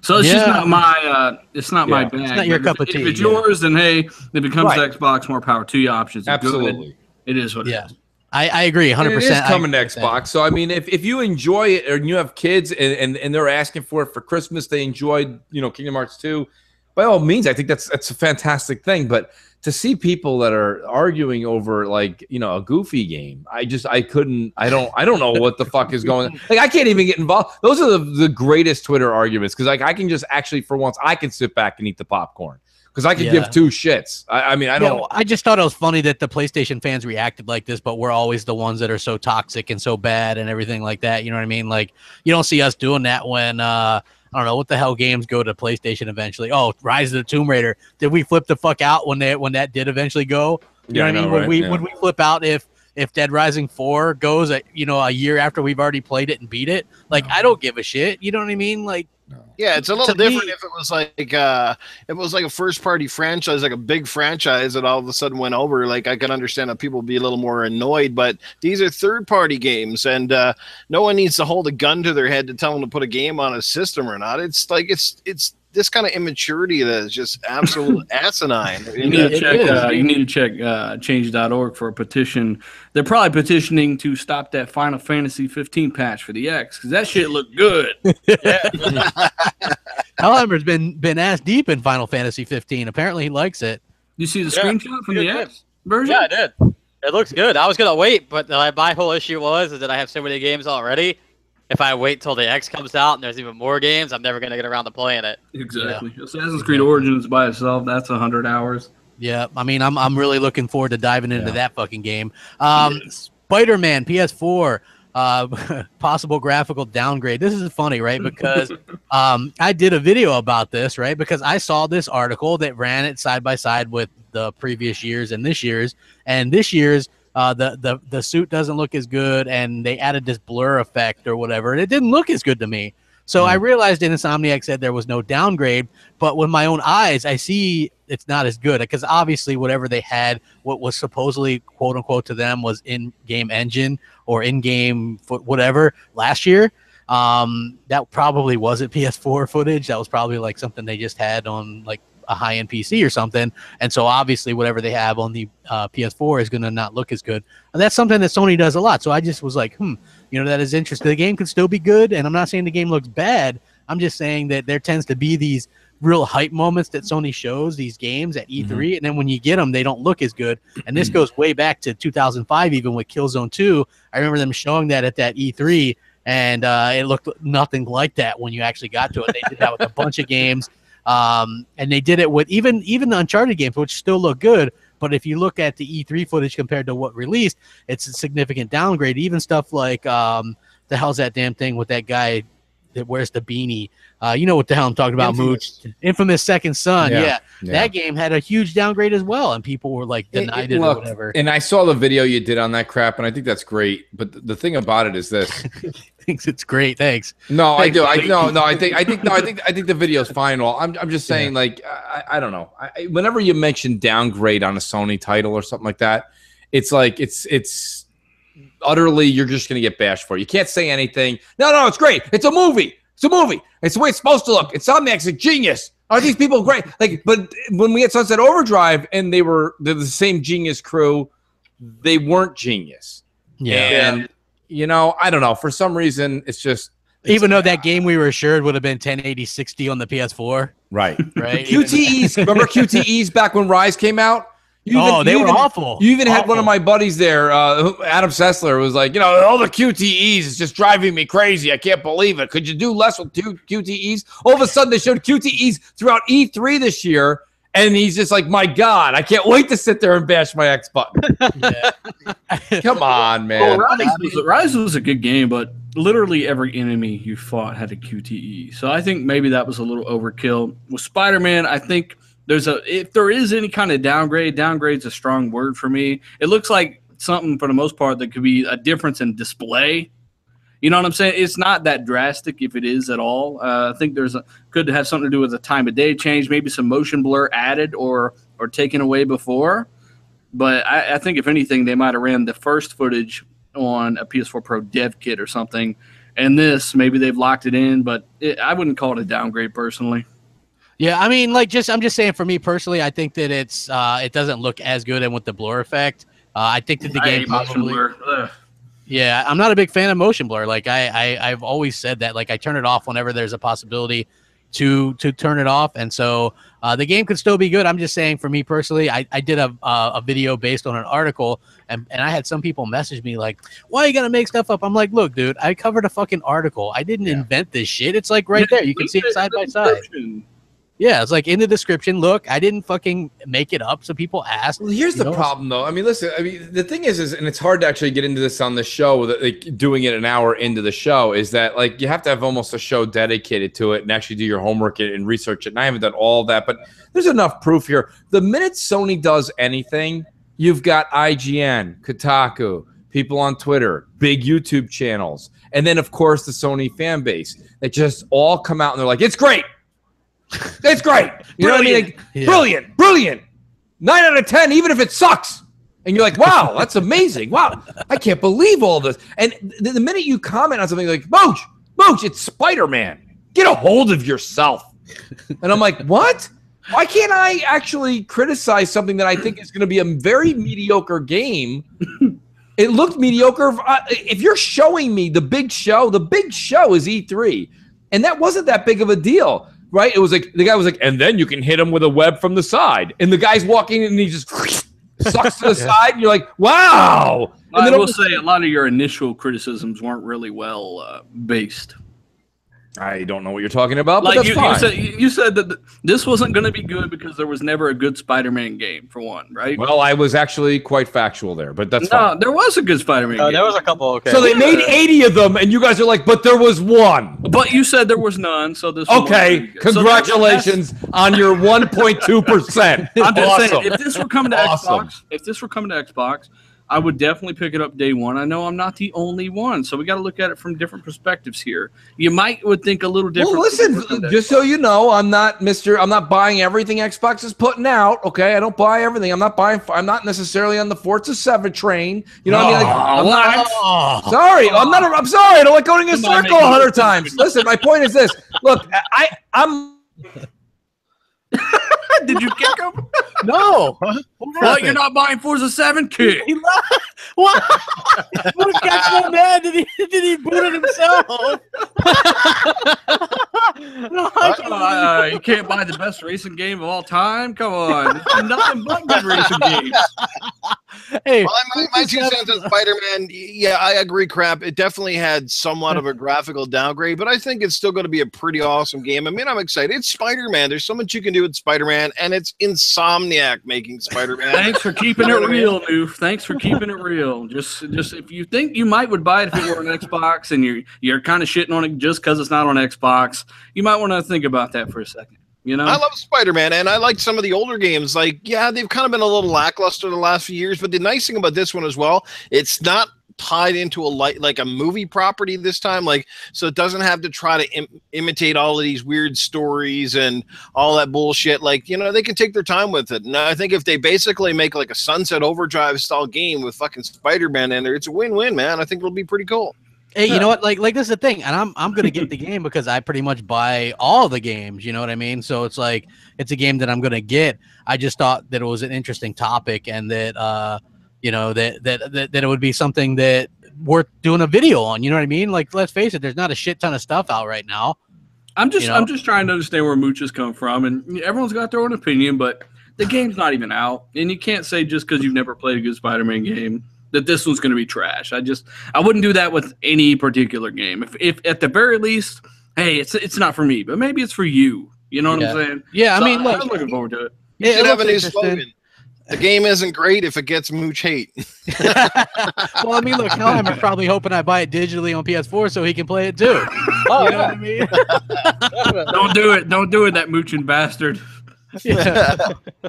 So it's just not my my bag. It's not your cup of tea. If it's yours, then hey, it becomes the Xbox, more power to you. Options. Absolutely. It is what it is. I agree 100%. It is coming to Xbox. So, I mean, if you enjoy it and you have kids and they're asking for it for Christmas, they enjoyed, you know, Kingdom Hearts 2, by all means, I think that's a fantastic thing. But to see people that are arguing over, like, you know, a goofy game, I don't know what the fuck is going on. Like, I can't even get involved. Those are the greatest Twitter arguments because, like, I can just actually, for once, I can sit back and eat the popcorn. Because I could give two shits. I mean, I don't. Yeah, I just thought it was funny that the PlayStation fans reacted like this, but we're always the ones that are so toxic and so bad and everything like that. You know what I mean? Like, you don't see us doing that when I don't know what the hell games go to PlayStation eventually. Oh, Rise of the Tomb Raider. Did we flip the fuck out when that did eventually go? You know what I mean? Right? Would we flip out if Dead Rising 4 goes a year after we've already played it and beat it? Like, I don't give a shit. You know what I mean? Like, yeah, it's a little different if it was like a first party franchise, like a big franchise that all of a sudden went over. Like, I can understand that people would be a little more annoyed, but these are third party games, and no one needs to hold a gun to their head to tell them to put a game on a system or not. It's like it's this kind of immaturity that is just absolute asinine. You need to check change.org for a petition. They're probably petitioning to stop that Final Fantasy 15 patch for the X, because that shit looked good. Hellheimer's been ass deep in Final Fantasy 15. Apparently he likes it. You see the screenshot from the X version? Yeah, I did. It looks good. I was gonna wait, but my whole issue is that I have so many games already. If I wait till the X comes out and there's even more games, I'm never gonna get around to playing it. Exactly. Yeah. Assassin's Creed Origins by itself, that's 100 hours. Yeah, I mean, I'm really looking forward to diving into that fucking game. Spider-Man PS4, possible graphical downgrade. This is funny, right? Because I did a video about this, right? Because I saw this article that ran it side by side with the previous year's and this year's, the suit doesn't look as good, and they added this blur effect or whatever, and it didn't look as good to me. So I realized Insomniac said there was no downgrade, but with my own eyes, I see it's not as good, because obviously whatever they had, what was supposedly quote unquote to them was in-game engine or in-game whatever last year. That probably wasn't PS4 footage. That was probably like something they just had on like a high-end PC or something, and so obviously whatever they have on the PS4 is going to not look as good, and that's something that Sony does a lot. So I just was like, that is interesting. The game could still be good, and I'm not saying the game looks bad. I'm just saying that there tends to be these real hype moments that Sony shows these games at E3, and then when you get them, they don't look as good. And this goes way back to 2005, even with Killzone 2. I remember them showing that at that E3, and it looked nothing like that when you actually got to it. They did that with a bunch of games. And they did it with even the Uncharted games, which still look good. But if you look at the E3 footage compared to what released, it's a significant downgrade. Even stuff like the hell's that damn thing with that guy that wears the beanie? You know what the hell I'm talking about, Mooch? Infamous Second Son. Yeah. That game had a huge downgrade as well, and people were like denied it or whatever. And I saw the video you did on that crap, and I think that's great. But the thing about it is this. Thinks it's great. Thanks. No, thanks, I do. I think the video's fine. Well, I'm just saying, like, I don't know. Whenever you mention downgrade on a Sony title or something like that, it's like it's utterly, you're just gonna get bashed for it. You can't say anything. No, it's great. It's a movie. It's a movie. It's the way it's supposed to look. It's Insomniac's a genius. Are these people great? Like, but when we had Sunset Overdrive and they're the same genius crew, they weren't genius. And I don't know. For some reason, it's just even though that game we were assured would have been 1080 60 on the PS4. Right. QTEs. Remember QTEs back when Rise came out? They were awful. You even had one of my buddies there, Adam Sessler, was like, all the QTEs is just driving me crazy. I can't believe it. Could you do less with two QTEs? All of a sudden, they showed QTEs throughout E3 this year, and he's just like, my God, I can't wait to sit there and bash my X button. Come on, man. Well, Rise was a good game, but literally every enemy you fought had a QTE. So I think maybe that was a little overkill. With Spider-Man, I think if there is any kind of downgrade's a strong word for me. It looks like something for the most part that could be a difference in display. You know what I'm saying? It's not that drastic if it is at all. I think could have something to do with the time of day change, maybe some motion blur added or taken away before. But I think if anything, they might have ran the first footage on a PS4 Pro dev kit or something. And this, maybe they've locked it in, but I wouldn't call it a downgrade personally. Yeah, I mean, I'm just saying for me personally, I think that it doesn't look as good, and with the blur effect, I think that the game probably. Yeah, I'm not a big fan of motion blur. Like I've always said that. Like I turn it off whenever there's a possibility to turn it off, and so the game could still be good. I'm just saying for me personally, I did a video based on an article, and I had some people message me like, "Why you gotta make stuff up?" I'm like, "Look, dude, I covered a fucking article. I didn't invent this shit. It's like right there. You can see it side by side." Yeah, it's like in the description. Look, I didn't fucking make it up, so people asked. Well, here's the problem, though. I mean, listen. I mean, the thing is, and it's hard to actually get into this on the show. Like doing it an hour into the show is that like you have to have almost a show dedicated to it and actually do your homework and research it. And I haven't done all that, but there's enough proof here. The minute Sony does anything, you've got IGN, Kotaku, people on Twitter, big YouTube channels, and then of course the Sony fan base that just all come out and they're like, "It's great." It's great. You know what I mean? Like, brilliant. 9 out of 10, even if it sucks. And you're like, wow, that's amazing. Wow, I can't believe all this. And the minute you comment on something like, Mooch, it's Spider-Man. Get a hold of yourself. And I'm like, what? Why can't I actually criticize something that I think is going to be a very mediocre game? It looked mediocre. If you're showing me the big show is E3. And that wasn't that big of a deal. Right? It was like the guy was like, and then you can hit him with a web from the side. And the guy's walking in and he just sucks to the side. And you're like, wow. And then I will say a lot of your initial criticisms weren't really well based. I don't know what you're talking about, but like that's fine. You said that this wasn't going to be good because there was never a good Spider-Man game, for one, right? Well, I was actually quite factual there, but that's fine. There was a good Spider-Man game. There was a couple, okay. So they made 80 of them, and you guys are like, but there was one. But you said there was none, so this okay, congratulations on your 1.2%. I'm just saying, if this were coming to Xbox, I would definitely pick it up day one. I know I'm not the only one, so we got to look at it from different perspectives here. You would think a little different. Well, listen, just so you know, I'm not buying everything Xbox is putting out. Okay, I don't buy everything. I'm not necessarily on the Forza 7 train. You know what I mean? Like, I'm sorry. I don't like going in a circle 100 times. Listen, my point is this. Look, I'm. Did you kick him? No. What? You're not buying Forza 7? Kick. What? Moose got so mad did he boot it himself? No, you can't buy the best racing game of all time? Come on. There's nothing but good racing games. Hey, well, my 2 cents on Spider-Man, yeah, I agree, Crap. It definitely had somewhat of a graphical downgrade, but I think it's still going to be a pretty awesome game. I mean, I'm excited. It's Spider-Man. There's so much you can do with Spider-Man, and it's Insomniac making Spider-Man. Thanks for keeping it real, Noof. Thanks for keeping it real. Just if you think you would buy it if it were on Xbox and you're kind of shitting on it just because it's not on Xbox, you might want to think about that for a second. You know, I love Spider-Man, and I like some of the older games. Like, yeah, they've kind of been a little lackluster the last few years, but the nice thing about this one as well, it's not tied into like a movie property this time, like, so it doesn't have to try to imitate all of these weird stories and all that bullshit. Like, you know, they can take their time with it. And I think if they basically make like a Sunset Overdrive style game with fucking Spider-Man in there, it's a win-win, man. I think it'll be pretty cool. Hey, you know what? Like this is the thing, and I'm gonna get the game because I pretty much buy all the games. You know what I mean? So it's like it's a game that I'm gonna get. I just thought that it was an interesting topic, and that you know that it would be something that worth doing a video on. You know what I mean? Like, let's face it, there's not a shit ton of stuff out right now. I'm just trying to understand where Mooch has come from, and everyone's got their own opinion, but the game's not even out, and you can't say just because you've never played a good Spider-Man game that this one's going to be trash. I wouldn't do that with any particular game. If at the very least, hey, it's not for me, but maybe it's for you. You know what I'm saying? Yeah, so I mean, look, I'm looking forward to it. You should have a new slogan. The game isn't great if it gets Mooch hate. Well, I mean, look, Hellhammer's probably hoping I buy it digitally on PS4 so he can play it too. Oh, you know what I mean? Don't do it. Don't do it, that mooching bastard. Yeah.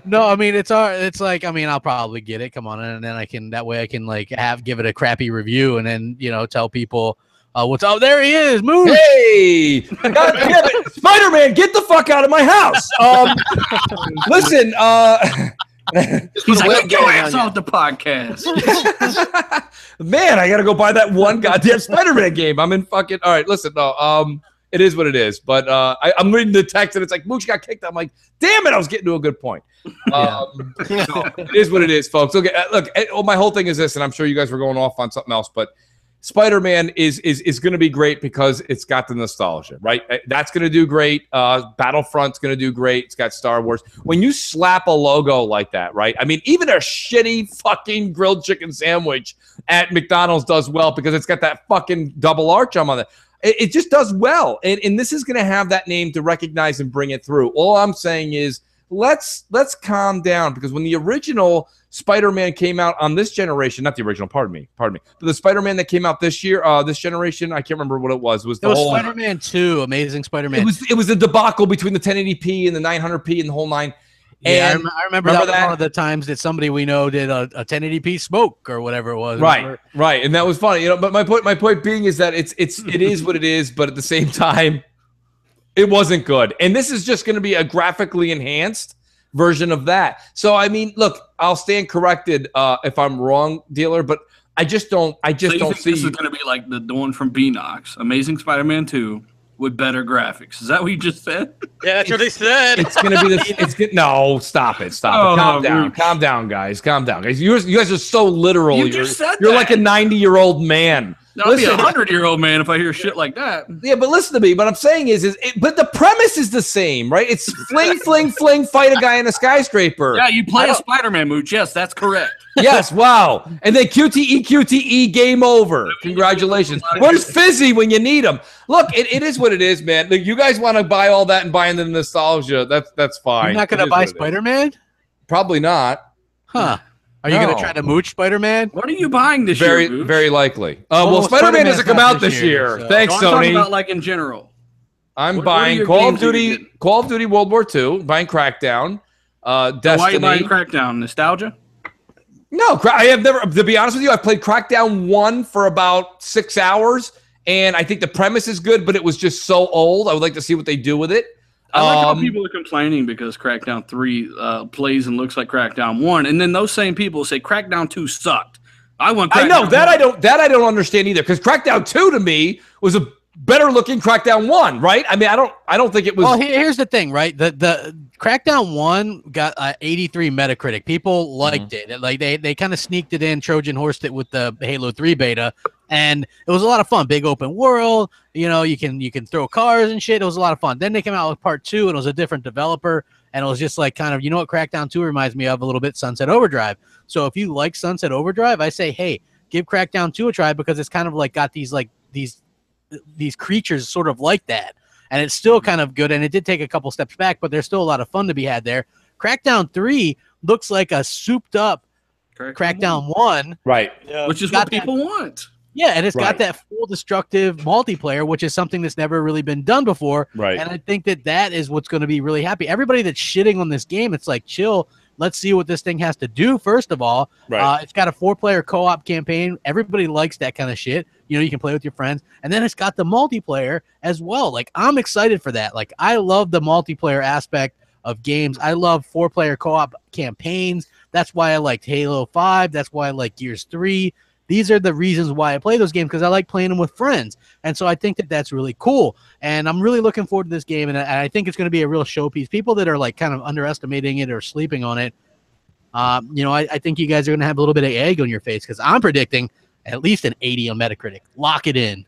No, I mean, it's like, I mean, I'll probably get it. Come on, and then I can like give it a crappy review, and then tell people what's up. There he is, Moon. Hey, God damn it, Spider-Man, get the fuck out of my house. Listen, he's like, go ass off the podcast. Man, I gotta go buy that one goddamn Spider-Man game. I'm in fucking. All right, listen, no, it is what it is. But I'm reading the text and it's like, Mooch got kicked out. I'm like, damn it, I was getting to a good point. So it is what it is, folks. Okay, look, my whole thing is this, and I'm sure you guys were going off on something else, but Spider-Man is going to be great because it's got the nostalgia, right? That's going to do great. Battlefront's going to do great. It's got Star Wars. When you slap a logo like that, right? I mean, even a shitty fucking grilled chicken sandwich at McDonald's does well because it's got that fucking double arch on it. It just does well, and this is going to have that name to recognize and bring it through. All I'm saying is let's calm down, because when the original Spider-Man came out on this generation, not the original, pardon me, but the Spider-Man that came out this year, this generation, I can't remember what it was. It was Spider-Man 2, Amazing Spider-Man. It was a debacle between the 1080p and the 900p and the whole nine. Yeah, I remember that was one of the times that somebody we know did a 1080p smoke or whatever it was. Right, and that was funny, But my point being is that it is what it is, but at the same time, it wasn't good. And this is just going to be a graphically enhanced version of that. So I mean, look, I'll stand corrected if I'm wrong, dealer, but I just don't see this is going to be like the one from Beanox, Amazing Spider-Man 2. With better graphics. Is that what you just said? Yeah, that's what he said. It's gonna be this. No, stop it. Calm down, guys. You guys are so literal. You're like a 90-year-old man. I'll be a 100-year-old man if I hear shit like that. Yeah, but listen to me. What I'm saying but the premise is the same, right? It's fling, fight a guy in a skyscraper. Yeah, you play a Spider-Man mooch. Yes, that's correct. Yes, wow. And then QTE, game over. Congratulations. Where's Fizzy when you need him? Look, it is what it is, man. Like, you guys want to buy all that and buy into the nostalgia. That's fine. You're not going to buy Spider-Man? Probably not. Huh. Are you going to try to mooch Spider-Man? What are you buying this year? Very likely. Well, Spider-Man doesn't come out this year. So. Thanks, I'm Sony. talking about like in general. I'm buying Call of Duty World War II, buying Crackdown, Destiny. So why are you buying Crackdown? Nostalgia? No, I have never, to be honest with you, I've played Crackdown 1 for about 6 hours, and I think the premise is good, but it was just so old. I would like to see what they do with it. I like how people are complaining because Crackdown 3 plays and looks like Crackdown 1, and then those same people say Crackdown 2 sucked. I know that I don't understand either, because Crackdown 2 to me was a better looking Crackdown 1, right? I mean, I don't think it was. Well, here's the thing, right? The Crackdown 1 got 83 Metacritic. People liked it. Like they kind of sneaked it in, Trojan horsed it with the Halo 3 beta, and it was a lot of fun. Big open world, you know, you can throw cars and shit. It was a lot of fun. Then they came out with part 2, and it was a different developer, and it was just like kind of, you know what Crackdown 2 reminds me of a little bit? Sunset Overdrive. So if you like Sunset Overdrive, I say, hey, give Crackdown 2 a try, because it's kind of like got these creatures sort of like that, and it's still kind of good, and it did take a couple steps back, but there's still a lot of fun to be had there. Crackdown 3 looks like a souped up Crackdown 1, right? Yeah. Which is what people want. Yeah, and it's got that full destructive multiplayer, which is something that's never really been done before. Right. And I think that is what's going to be really happy. Everybody that's shitting on this game, it's like, chill. Let's see what this thing has to do, first of all. Right. It's got a 4-player co-op campaign. Everybody likes that kind of shit. You know, you can play with your friends. And then it's got the multiplayer as well. Like, I'm excited for that. Like, I love the multiplayer aspect of games. I love 4-player co-op campaigns. That's why I liked Halo 5. That's why I like Gears 3. These are the reasons why I play those games, because I like playing them with friends. And so I think that that's really cool. And I'm really looking forward to this game, and I think it's going to be a real showpiece. People that are like kind of underestimating it or sleeping on it, you know, I think you guys are going to have a little bit of egg on your face, because I'm predicting at least an 80 on Metacritic. Lock it in.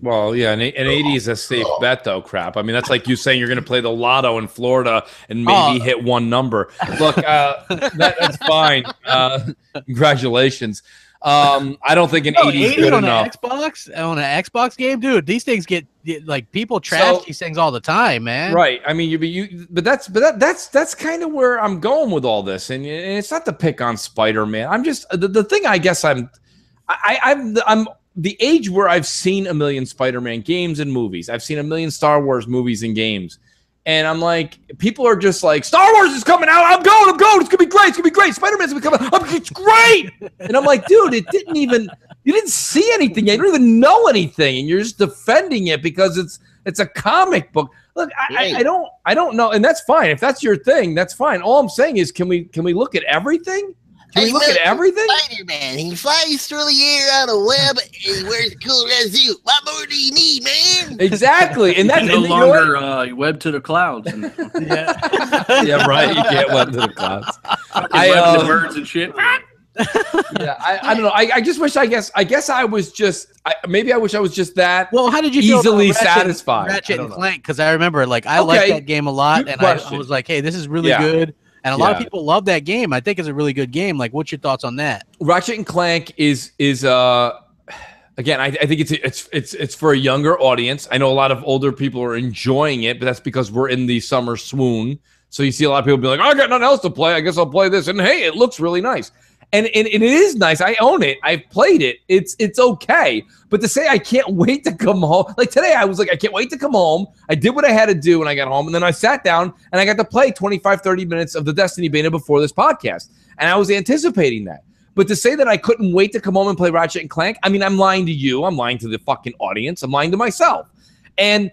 Well, yeah, an 80 is a safe bet, though, crap. I mean, that's like you saying you're going to play the lotto in Florida and maybe hit one number. Look, that's fine. Congratulations. I don't think an 80 is good enough. On an Xbox game, dude, these things get like, people trash these things all the time, man. Right. I mean, but that's kind of where I'm going with all this, and it's not to pick on Spider-Man. I'm just the thing. I guess I'm the age where I've seen a million Spider-Man games and movies. I've seen a million Star Wars movies and games. And I'm like, people are just like, Star Wars is coming out. I'm going. It's going to be great. Spider-Man's going to be coming out. It's great. And I'm like, dude, you didn't see anything yet. You don't even know anything. And you're just defending it because it's a comic book. Look, I don't know. And that's fine. If that's your thing, that's fine. All I'm saying is, can we look at everything? Can we look at everything? Spider-Man, he flies through the air on a web and he wears a cool red suit. What more do you need, man? Exactly. And that's no longer web to the clouds. Yeah, right. You can't web to the clouds. Web to birds and shit. Yeah, I don't know. I just wish. I guess I was just. Maybe I wish I was just that. Well, how did you feel easily about satisfied? Ratchet and Clank, because I remember, like, I liked that game a lot, and I was like, hey, this is really good. And a lot of people love that game. I think it's a really good game. Like, what's your thoughts on that? Ratchet and Clank is Again, I think it's for a younger audience. I know a lot of older people are enjoying it, but that's because we're in the summer swoon. So you see a lot of people be like, "Oh, I got nothing else to play. I guess I'll play this." And hey, it looks really nice. And it is nice. I own it. I've played it. It's okay. But to say I can't wait to come home, like today, I was like, I can't wait to come home. I did what I had to do when I got home, and then I sat down and I got to play 25, 30 minutes of the Destiny beta before this podcast, and I was anticipating that. But to say that I couldn't wait to come home and play Ratchet and Clank, I mean, I'm lying to you. I'm lying to the fucking audience. I'm lying to myself. And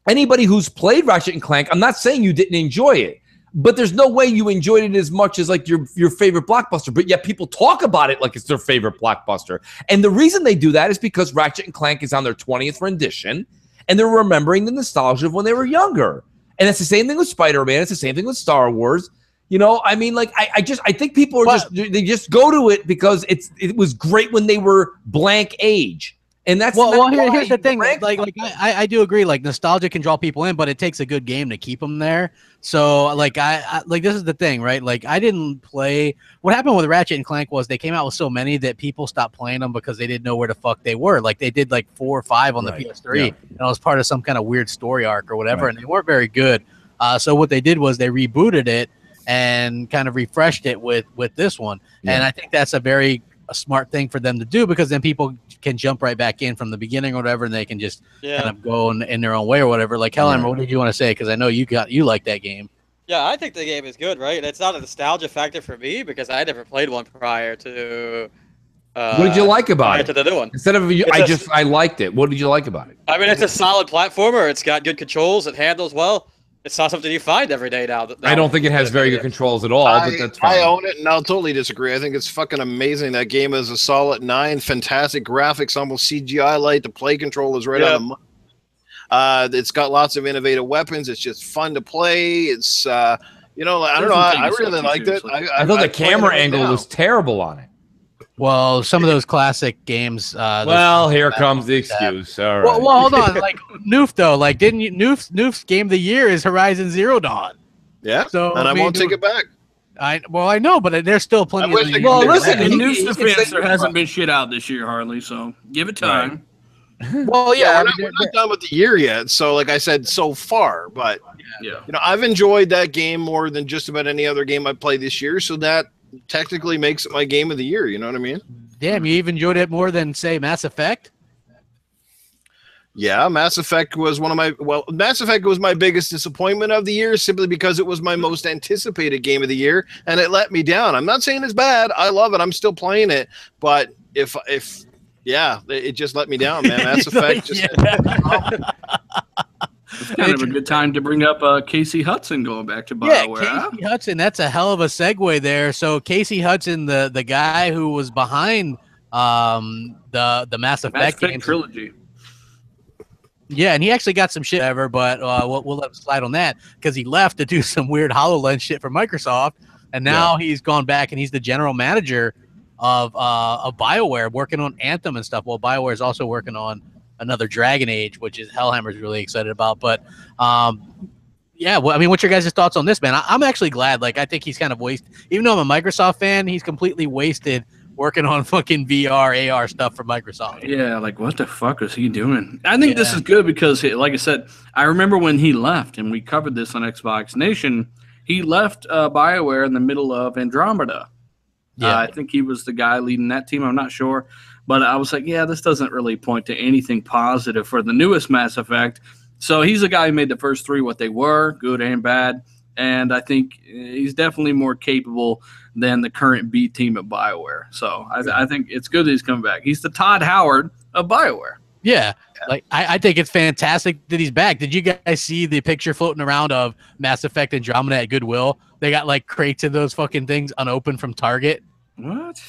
anybody who's played Ratchet and Clank, I'm not saying you didn't enjoy it, but there's no way you enjoyed it as much as like your favorite blockbuster. But yet people talk about it like it's their favorite blockbuster. And the reason they do that is because Ratchet and Clank is on their 20th rendition, and they're remembering the nostalgia of when they were younger. And it's the same thing with Spider-Man. It's the same thing with Star Wars. You know, I mean, like, I think people are they just go to it because it was great when they were blank age. And that's here's the thing. Like I do agree. Like, nostalgia can draw people in, but it takes a good game to keep them there. So, like, I this is the thing, right? Like, I didn't play. What happened with Ratchet and Clank was they came out with so many that people stopped playing them because they didn't know where the fuck they were. Like, they did like 4 or 5 on the PS3, and it was part of some kind of weird story arc or whatever, and they weren't very good. So what they did was they rebooted it and kind of refreshed it with this one. And I think that's a smart thing for them to do, because then people can jump right back in from the beginning or whatever, and they can just kind of go in their own way or whatever. Like, Helen, what did you want to say? Because I know you like that game. Yeah, I think the game is good, right? It's not a nostalgia factor for me because I never played one prior to. What did you like about it? To the new one. Instead of I liked it. What did you like about it? I mean, it's a solid platformer. It's got good controls. It handles well. It's not something you find every day now. I don't think it has very good controls at all, but that's fine. I own it, and I'll totally disagree. I think it's fucking amazing. That game is a solid 9. Fantastic graphics, almost CGI light. The play control is right on the money. It's got lots of innovative weapons. It's just fun to play. It's, I don't know. I really liked it. I thought the camera angle was terrible on it. Well, some of those classic games. Here comes the excuse. All right. Well, hold on. Like, Noof though, like, didn't you? Noof's game of the year is Horizon Zero Dawn. Yeah. So I won't take it back. I know, but there's still plenty. Listen, in Noof's defense, there hasn't been shit out this year hardly. So give it time. Right. Well, yeah, we're not done with the year yet. So, like I said, so far, but I've enjoyed that game more than just about any other game I played this year. So that technically makes it my game of the year. You know what I mean? Damn, you even enjoyed it more than, say, Mass Effect? Yeah, Mass Effect was Mass Effect was my biggest disappointment of the year, simply because it was my most anticipated game of the year, and it let me down. I'm not saying it's bad. I love it. I'm still playing it, but it just let me down, man. Mass Effect just It's kind of a good time to bring up Casey Hudson going back to BioWare. Yeah, Casey Hudson, that's a hell of a segue there. So Casey Hudson, the guy who was behind the Mass Effect game trilogy. Yeah, and he actually got some shit ever, but we'll let him slide on that because he left to do some weird HoloLens shit for Microsoft, and now he's gone back and he's the general manager of BioWare, working on Anthem and stuff. Well, BioWare is also working on another Dragon Age, which is Hellhammer's really excited about. But what's your guys' thoughts on this, man? I'm actually glad. Like, I think he's kind of wasted. Even though I'm a Microsoft fan, he's completely wasted working on fucking VR, AR stuff for Microsoft. Yeah, like, what the fuck is he doing? I think this is good because, like I said, I remember when he left, and we covered this on Xbox Nation. He left BioWare in the middle of Andromeda. Yeah, I think he was the guy leading that team. I'm not sure. But I was like, this doesn't really point to anything positive for the newest Mass Effect. So he's a guy who made the first 3 what they were, good and bad. And I think he's definitely more capable than the current B team at BioWare. So I think it's good that he's coming back. He's the Todd Howard of BioWare. Yeah. Like, I think it's fantastic that he's back. Did you guys see the picture floating around of Mass Effect Andromeda at Goodwill? They got, like, crates of those fucking things unopened from Target. What?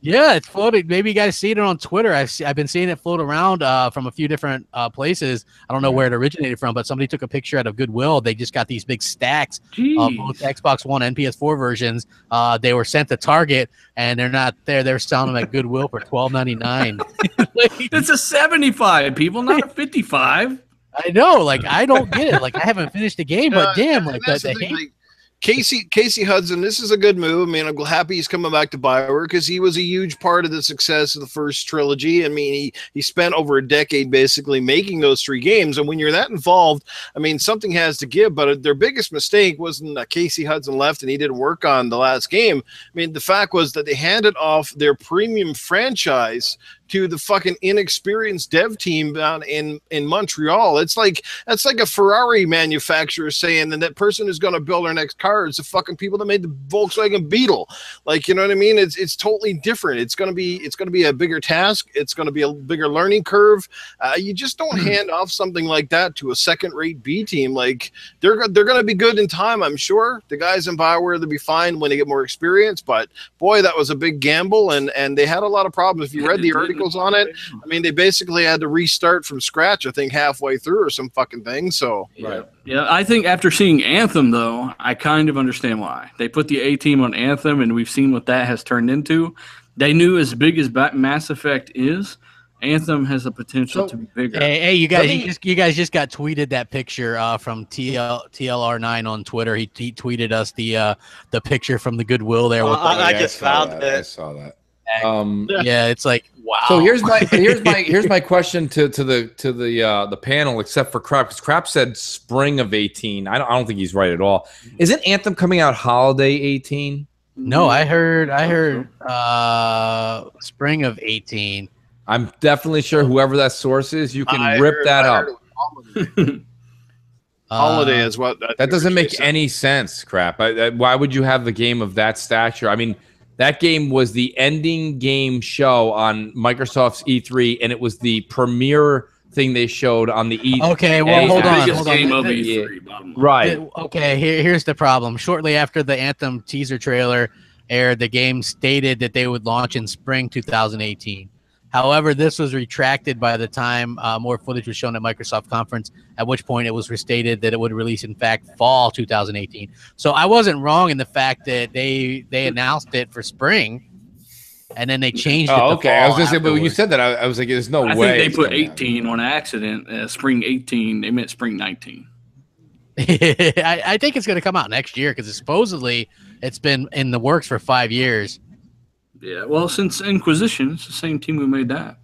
Yeah, it's floating. Maybe you guys see it on Twitter. I've been seeing it float around from a few different places. I don't know where it originated from, but somebody took a picture out of Goodwill. They just got these big stacks of both Xbox One and PS4 versions. They were sent to Target, and they're not there. They're selling them at Goodwill for $12.99. It's a 75, people, not a 55. I know. Like, I don't get it. Like, I haven't finished the game, but damn, like that. Casey Hudson, this is a good move. I mean, I'm happy he's coming back to BioWare because he was a huge part of the success of the first trilogy. I mean, he spent over a decade basically making those 3 games. And when you're that involved, I mean, something has to give. But their biggest mistake wasn't that Casey Hudson left and he didn't work on the last game. I mean, the fact was that they handed off their premium franchise to the fucking inexperienced dev team down in Montreal. That's like a Ferrari manufacturer saying that person who's going to build our next car is the fucking people that made the Volkswagen Beetle. Like, you know what I mean? It's totally different. It's going to be a bigger task. It's going to be a bigger learning curve. You just don't hand off something like that to a second-rate B team. Like, they're going to be good in time, I'm sure. The guys in BioWare, they'll be fine when they get more experience. But boy, that was a big gamble, and they had a lot of problems. If you read the articles on it, I mean, they basically had to restart from scratch, I think, halfway through or some fucking thing. So yeah, I think after seeing Anthem, though, I kind of understand why they put the A team on Anthem, and we've seen what that has turned into. They knew as big as Mass Effect is, Anthem has the potential to be bigger. Hey, you guys just got tweeted that picture from TLR9 on Twitter. He tweeted us the picture from the Goodwill there. I just found it. I saw that. Yeah, it's like, wow. So here's my question to the panel, except for Crap, because Crap said spring of 18. I don't think he's right at all. Isn't Anthem coming out holiday 18? No, I heard spring of 18. I'm definitely sure whoever that source is, you can rip that up. Holiday is what that doesn't make any sense. Crap. Why would you have the game of that stature? I mean, that game was the ending game show on Microsoft's E3, and it was the premiere thing they showed on the E3. Okay, well, hold on. Game of E3, right. Okay, here's the problem. Shortly after the Anthem teaser trailer aired, the game stated that they would launch in spring 2018. However, this was retracted by the time more footage was shown at Microsoft conference, at which point it was restated that it would release, in fact, fall 2018. So I wasn't wrong in the fact that they announced it for spring, and then they changed it to okay. fall I was going to say, but when you afterwards. said that, I was like, there's no way. I think they put 18 on accident. Spring 18, they meant spring 19. I think it's going to come out next year because supposedly it's been in the works for 5 years. Yeah, well, since Inquisition, it's the same team who made that.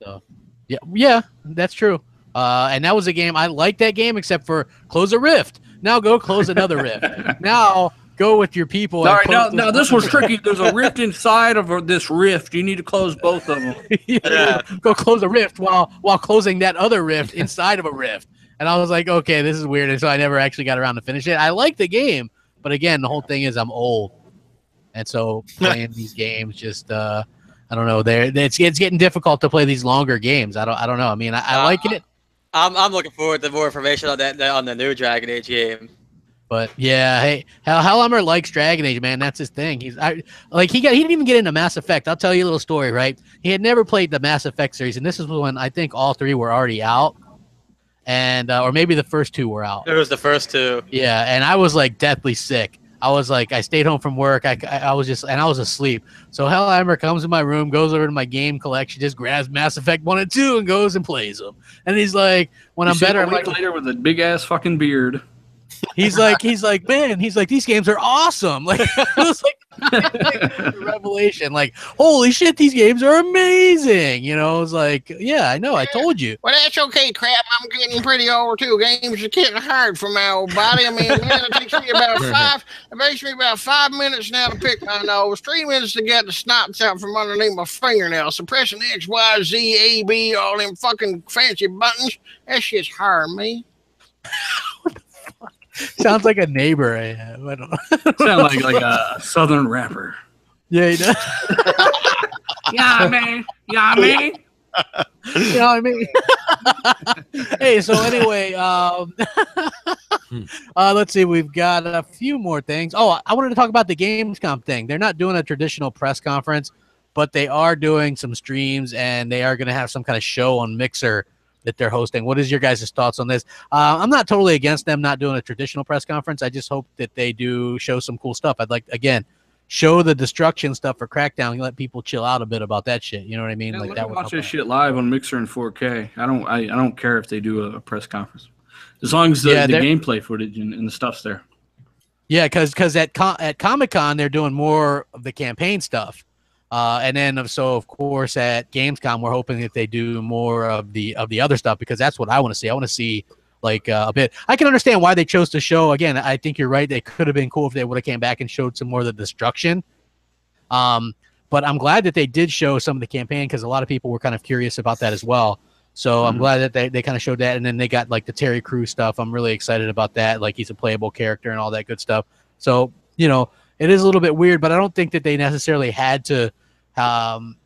So, yeah, that's true. And that was a game I liked that game, except for close a rift. Now go close another rift. Now go with your people. All right, now this one's tricky. There's a rift inside of this rift. You need to close both of them. Go close a rift while closing that other rift inside of a rift. And I was like, okay, this is weird. And so I never actually got around to finish it. I like the game, but again, the whole thing is I'm old. And so playing these games just I don't know. It's getting difficult to play these longer games. I don't know. I mean, I like it. I'm looking forward to more information on that on the new Dragon Age game. But yeah, hey, Hellhammer likes Dragon Age, man. That's his thing. He didn't even get into Mass Effect. I'll tell you a little story, right? He had never played the Mass Effect series, and this is when I think all 3 were already out. And or maybe the first 2 were out. It was the first 2. Yeah, and I was like deathly sick. I was like, I stayed home from work. I was asleep. So Hellhammer comes in my room, goes over to my game collection, just grabs Mass Effect 1 and 2 and goes and plays them. And he's like, when I'm better, a week later with a big ass fucking beard. He's like, man, these games are awesome. Like, it was like a revelation. Like, holy shit, these games are amazing. You know, it was like, yeah, I know, I told you. Well, that's okay, Crap. I'm getting pretty old too. Games are getting hard for my old body. I mean, it takes me about 5 minutes now to pick my nose, 3 minutes to get the snots out from underneath my fingernails. So pressing X, Y, Z, A, B, all them fucking fancy buttons. That shit's hard, man. Sounds like a neighbor I have. I don't know. Sound like a southern rapper. Yeah, he does. Yeah, man. Yeah, man. You know what I mean? Hey, so anyway, let's see. We've got a few more things. Oh, I wanted to talk about the Gamescom thing. They're not doing a traditional press conference, but they are doing some streams, and they are going to have some kind of show on Mixer that they're hosting. What is your guys' thoughts on this? I'm not totally against them not doing a traditional press conference. I just hope that they do show some cool stuff. I'd like, again, show the destruction stuff for Crackdown and let people chill out a bit about that shit. You know what I mean? Yeah, like let that. me watch this shit live on Mixer in 4K. I don't care if they do a press conference, as long as the gameplay footage and the stuff's there. Yeah, because at Comic-Con they're doing more of the campaign stuff, and then so of course at Gamescom we're hoping that they do more of the other stuff, because that's what I want to see. I want to see like a bit. I can understand why they chose to show. Again, I think you're right. They could have been cool if they would have came back and showed some more of the destruction. But I'm glad that they did show some of the campaign, because a lot of people were kind of curious about that as well. So I'm glad that they kind of showed that, and then they got like the Terry Crews stuff. I'm really excited about that. Like he's a playable character and all that good stuff. So, you know, it is a little bit weird, but I don't think that they necessarily had to,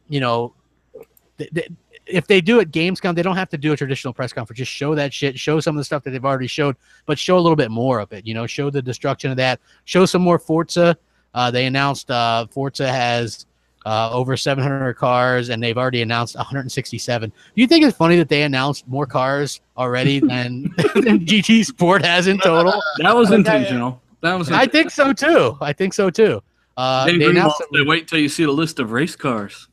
you know, if they do at Gamescom, they don't have to do a traditional press conference. Just show that shit, show some of the stuff that they've already showed, but show a little bit more of it, you know, show the destruction of that, show some more Forza. They announced Forza has over 700 cars, and they've already announced 167. Do you think it's funny that they announced more cars already than GT Sport has in total? That was intentional. I think so too. They announced they wait till you see the list of race cars.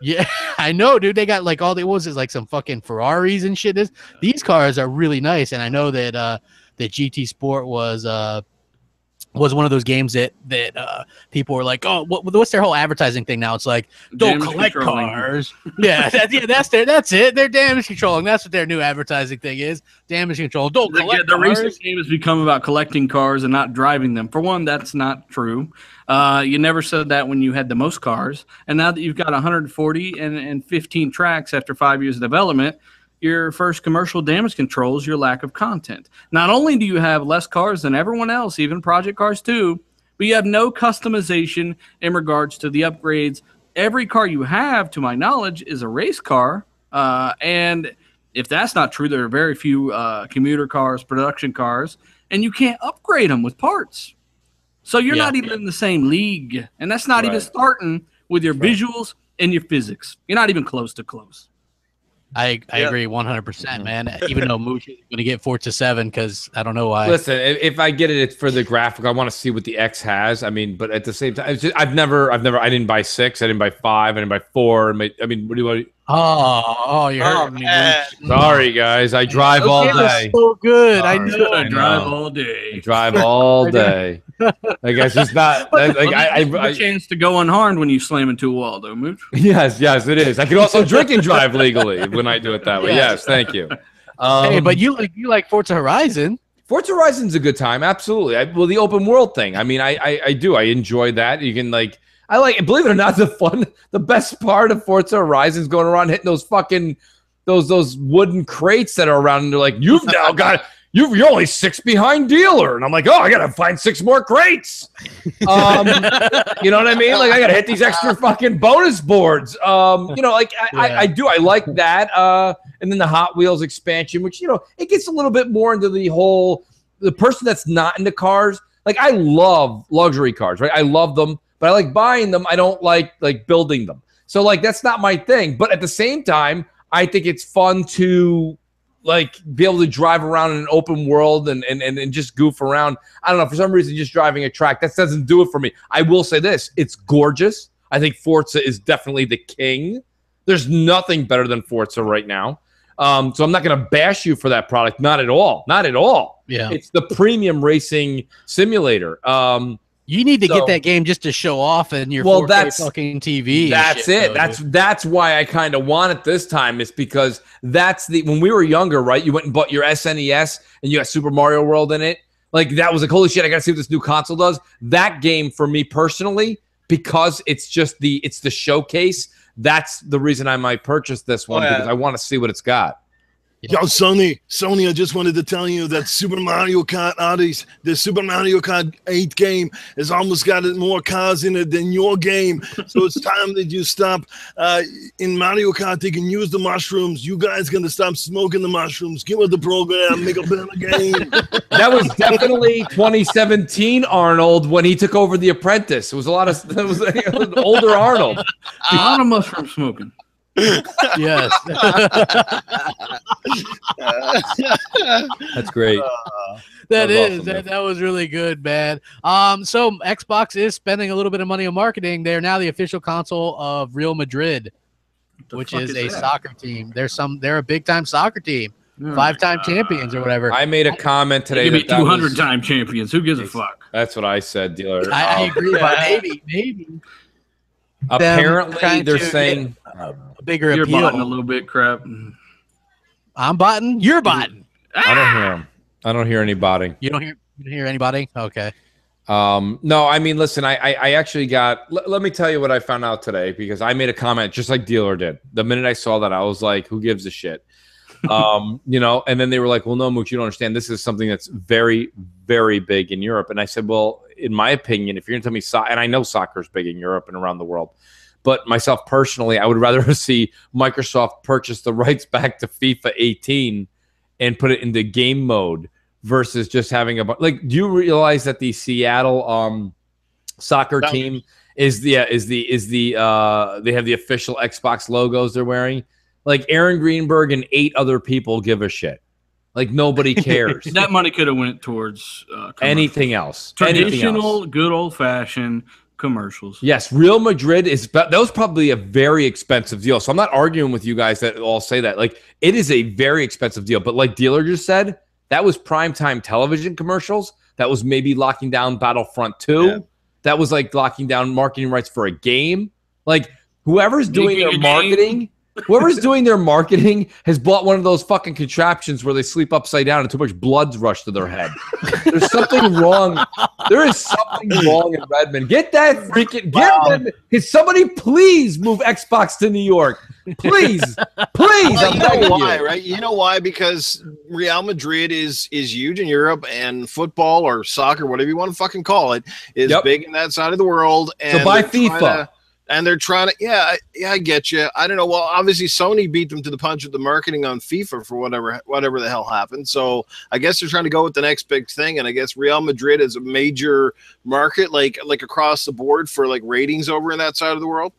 Yeah, I know, dude. They got like all they was like some fucking Ferraris and shit. These cars are really nice, and I know that that GT Sport was one of those games that people were like, oh, what's their whole advertising thing now? It's like, don't collect cars. Yeah, that's it. They're damage controlling. That's what their new advertising thing is. Damage control. Don't collect the cars. racing game has become about collecting cars and not driving them. For one, that's not true. You never said that when you had the most cars. And now that you've got 140 and 15 tracks after 5 years of development, your first commercial damage control is your lack of content. Not only do you have less cars than everyone else, even Project Cars 2, but you have no customization in regards to the upgrades. Every car you have, to my knowledge, is a race car. And if that's not true, there are very few commuter cars, production cars, and you can't upgrade them with parts. So you're not even in the same league. And that's not even starting with your visuals and your physics. You're not even close to close. I agree 100%, man. Even though Mooch is going to get Forza 7, because I don't know why. Listen, if I get it, it's for the graphic. I want to see what the X has. I mean, but at the same time, I didn't buy 6. I didn't buy 5. I didn't buy 4. I mean, what do you want? Oh, you hurt me. Sorry, guys. I drive all day. So good. I know. I drive all day. I drive all day. Like, it's just not. Like, I a chance to go unharmed when you slam into a wall, though, Mooch. Yes, it is. I can also drink and drive legally when I do it that way. Yes, thank you. Hey, but you like Forza Horizon. Forza Horizon's a good time. Absolutely. Well, the open world thing. I mean, I do. I enjoy that. You can like. I like, believe it or not, the best part of Forza Horizon is going around hitting those fucking those wooden crates that are around, and they're like, you're only 6 behind dealer, and I'm like, oh, I gotta find 6 more crates. You know what I mean? Like, I gotta hit these extra fucking bonus boards. You know, like I like that. And then the Hot Wheels expansion, which, you know, it gets a little bit more into the person that's not into cars. Like, I love luxury cars, right? I love them. But I like buying them. I don't like building them. So like that's not my thing. But at the same time, I think it's fun to like be able to drive around in an open world and just goof around. I don't know. For some reason, just driving a track, that doesn't do it for me. I will say this. It's gorgeous. I think Forza is definitely the king. There's nothing better than Forza right now. So I'm not going to bash you for that product. Not at all. Not at all. Yeah. It's the premium racing simulator. You need to get that game just to show off in your 4K fucking TV. That's it. That's why I kind of want it this time. Is because when we were younger, right? You went and bought your SNES and you got Super Mario World in it. Like that was like, holy shit, I got to see what this new console does. That game for me personally, because it's just it's the showcase. That's the reason I might purchase this one because I want to see what it's got. Yo, Sony, I just wanted to tell you that Super Mario Kart the Super Mario Kart 8 game has almost got more cars in it than your game. So it's time that you stop. In Mario Kart, they can use the mushrooms. You guys going to stop smoking the mushrooms. Give it the program. Make a better game. That was definitely 2017 Arnold when he took over The Apprentice. It was that was older Arnold. A lot of mushroom smoking. Yes. That's great. That was really good, man. So Xbox is spending a little bit of money on marketing. They're now the official console of Real Madrid, which is a soccer team. They're a big time soccer team. 5-time champions or whatever. I made a comment today. Maybe 200-time champions. Who gives a fuck? That's what I said, dealer. I agree, but maybe. Apparently, they're saying a bigger You're appeal. botting a little bit, crap. I'm botting. You're botting. I don't hear him. I don't hear any botting. You don't hear anybody? Okay. No, I mean, listen, I actually got, let me tell you what I found out today, because I made a comment just like Dealer did. The minute I saw that, I was like, who gives a shit? You know, and then they were like, well, no, Mooch, you don't understand. This is something that's very, very big in Europe. And I said, well, in my opinion, if you're gonna tell me and I know soccer is big in Europe and around the world, but myself personally, I would rather see Microsoft purchase the rights back to FIFA 18 and put it into game mode versus just having do you realize that the Seattle soccer team they have the official Xbox logos they're wearing? Like Aaron Greenberg and 8 other people give a shit. Like nobody cares. That money could have went towards anything else. Traditional, good old-fashioned commercials. Yes, Real Madrid that was probably a very expensive deal. So I'm not arguing with you guys that all say that. Like it is a very expensive deal. But like Dealer just said, that was primetime television commercials. That was maybe locking down Battlefront 2. Yeah. That was like locking down marketing rights for a game. Like whoever's doing their marketing. Whoever's doing their marketing has bought one of those fucking contraptions where they sleep upside down and too much blood's rushed to their head. There's something wrong. There is something wrong in Redmond. Get that freaking Redmond. Can somebody please move Xbox to New York? Please. Please. Well, you know why, right? You know why? Because Real Madrid is huge in Europe, and football or soccer, whatever you want to fucking call it, is big in that side of the world. And so buy FIFA. And they're trying to, yeah, I get you. I don't know. Well, obviously Sony beat them to the punch with the marketing on FIFA for whatever the hell happened. So I guess they're trying to go with the next big thing. And I guess Real Madrid is a major market, like across the board for like ratings over in that side of the world.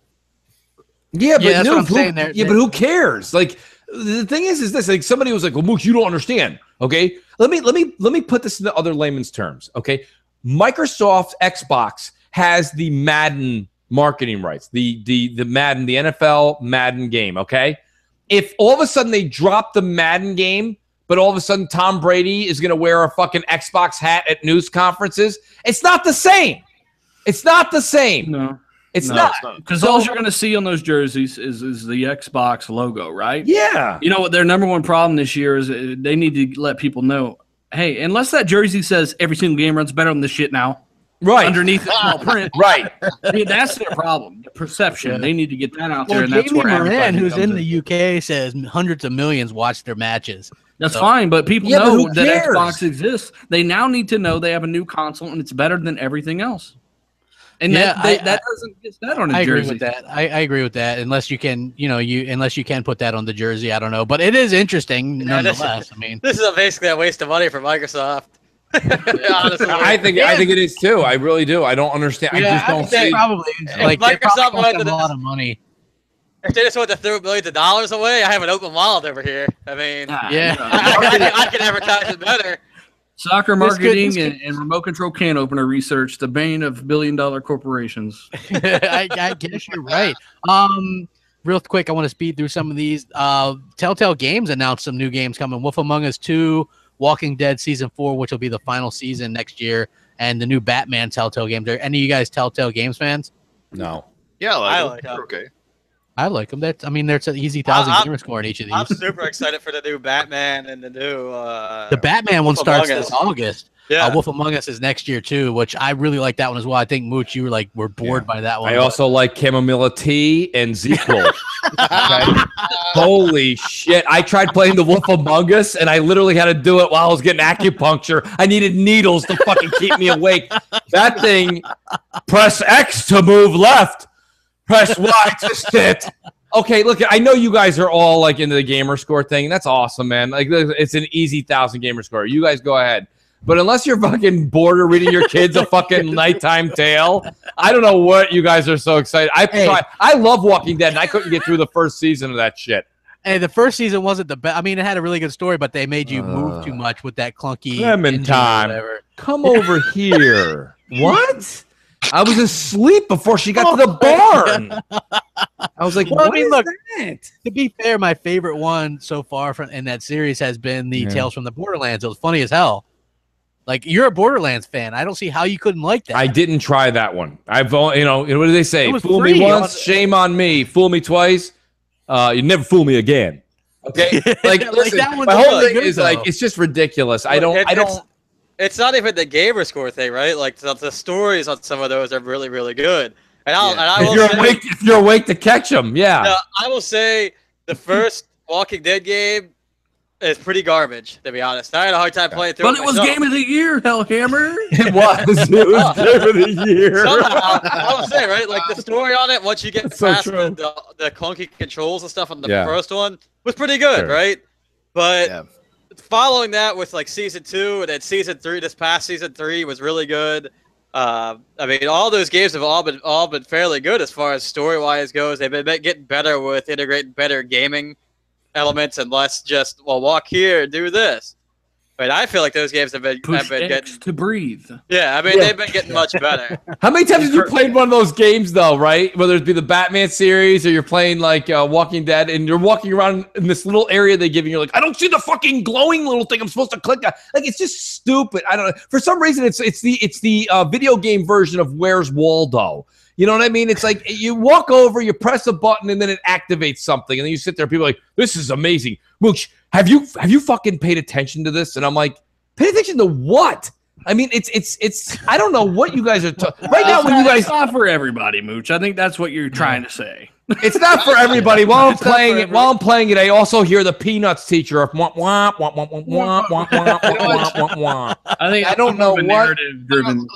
Yeah, but that's what I'm saying there. Yeah, but who cares? Like the thing is this: like somebody was like, "Well, Mooch, you don't understand." Okay, let me put this into other layman's terms. Okay, Microsoft Xbox has the Madden marketing rights, the Madden, the NFL Madden game, okay? If all of a sudden they drop the Madden game, but all of a sudden Tom Brady is going to wear a fucking Xbox hat at news conferences, it's not the same. It's not the same. No. It's not. Because all you're going to see on those jerseys is the Xbox logo, right? Yeah. You know what their number one problem this year is? They need to let people know, hey, unless that jersey says every single game runs better than this shit now, right underneath the small print, right? I mean, that's their problem. The perception. Yeah. They need to get that out there, and that's Jamie where Moran, who's in the UK, says hundreds of millions watch their matches. That's fine, but people know that Xbox exists. They now need to know they have a new console, and it's better than everything else. And that doesn't get that on a jersey. I agree with that. I agree with that. Unless you can, unless you can put that on the jersey, I don't know. But it is interesting, nonetheless. This is basically a waste of money for Microsoft. Honestly, I think it is too. I really do. I don't understand. Yeah, I just don't see. Probably like Microsoft wanted a lot of money. If they just want to throw millions of dollars away, I have an open wallet over here. I mean, I can advertise it better. Soccer marketing and remote control can opener research, the bane of billion-dollar corporations. I guess you're right. Real quick, I want to speed through some of these. Telltale Games announced some new games coming. Wolf Among Us 2, Walking Dead Season 4, which will be the final season next year, and the new Batman Telltale games. Are any of you guys Telltale Games fans? No. Yeah, I like them. Okay. I like them. There's an easy 1,000 gamer score in each of these. I'm super excited for the new Batman and the new. The Batman one starts this August. Yeah. Wolf Among Us is next year too, which I really like that one as well. I think Mooch, you were bored by that one. I also like chamomile tea and ZQL. Okay. Holy shit! I tried playing the Wolf Among Us, and I literally had to do it while I was getting acupuncture. I needed needles to fucking keep me awake. That thing. Press X to move left. Press Y to sit. Okay, look, I know you guys are all like into the gamer score thing. That's awesome, man. Like, it's an easy 1,000 gamer score. You guys go ahead. But unless you're fucking bored of reading your kids a fucking nighttime tale, I don't know what you guys are so excited. I love Walking Dead, and I couldn't get through the first season of that shit. Hey, the first season wasn't the best. I mean, it had a really good story, but they made you move too much with that clunky Clementine. whatever. Come over here. What? I was asleep before she got to the barn. I was like, well, what is that? To be fair, my favorite one so far in that series has been the Tales from the Borderlands. It was funny as hell. Like, you're a Borderlands fan. I don't see how you couldn't like that. I didn't try that one. I've, what do they say? Fool me once, shame on me. Fool me twice, you never fool me again. Okay, like listen, my whole thing is like it's just ridiculous. I don't. It's not even the gamer score thing, right? Like the stories on some of those are really, really good. And if you're awake to catch them, yeah. I will say the first Walking Dead game is pretty garbage, to be honest. I had a hard time playing through it. But it was Game of the Year, Hellhammer. It was Game of the Year. Somehow, I would say, right? Like the story on it, once you get past the clunky controls and stuff on the first one, was pretty good, right? But following that with like season 2 and then season 3, this past season 3 was really good. I mean, all those games have all been fairly good as far as story wise goes. They've been getting better with integrating better gaming elements and less just walk here and do this. But I feel like those games have been getting to breathe. Yeah, I mean they've been getting much better. How many times have you played one of those games though, right? Whether it be the Batman series or you're playing like Walking Dead and you're walking around in this little area they give you, you're like, I don't see the fucking glowing little thing I'm supposed to click on. Like it's just stupid. I don't know. For some reason it's the video game version of Where's Waldo. You know what I mean? It's like you walk over, you press a button, and then it activates something, and then you sit there. People are like, "This is amazing." Mooch, have you fucking paid attention to this? And I'm like, "Pay attention to what?" I mean, it's. I don't know what you guys are talking right now. When you guys, it's not for everybody, Mooch. I think that's what you're trying to say. It's not for everybody. While I'm playing it, I also hear the Peanuts teacher of wah wah wah wah wah wah wah wah wah. I don't know what.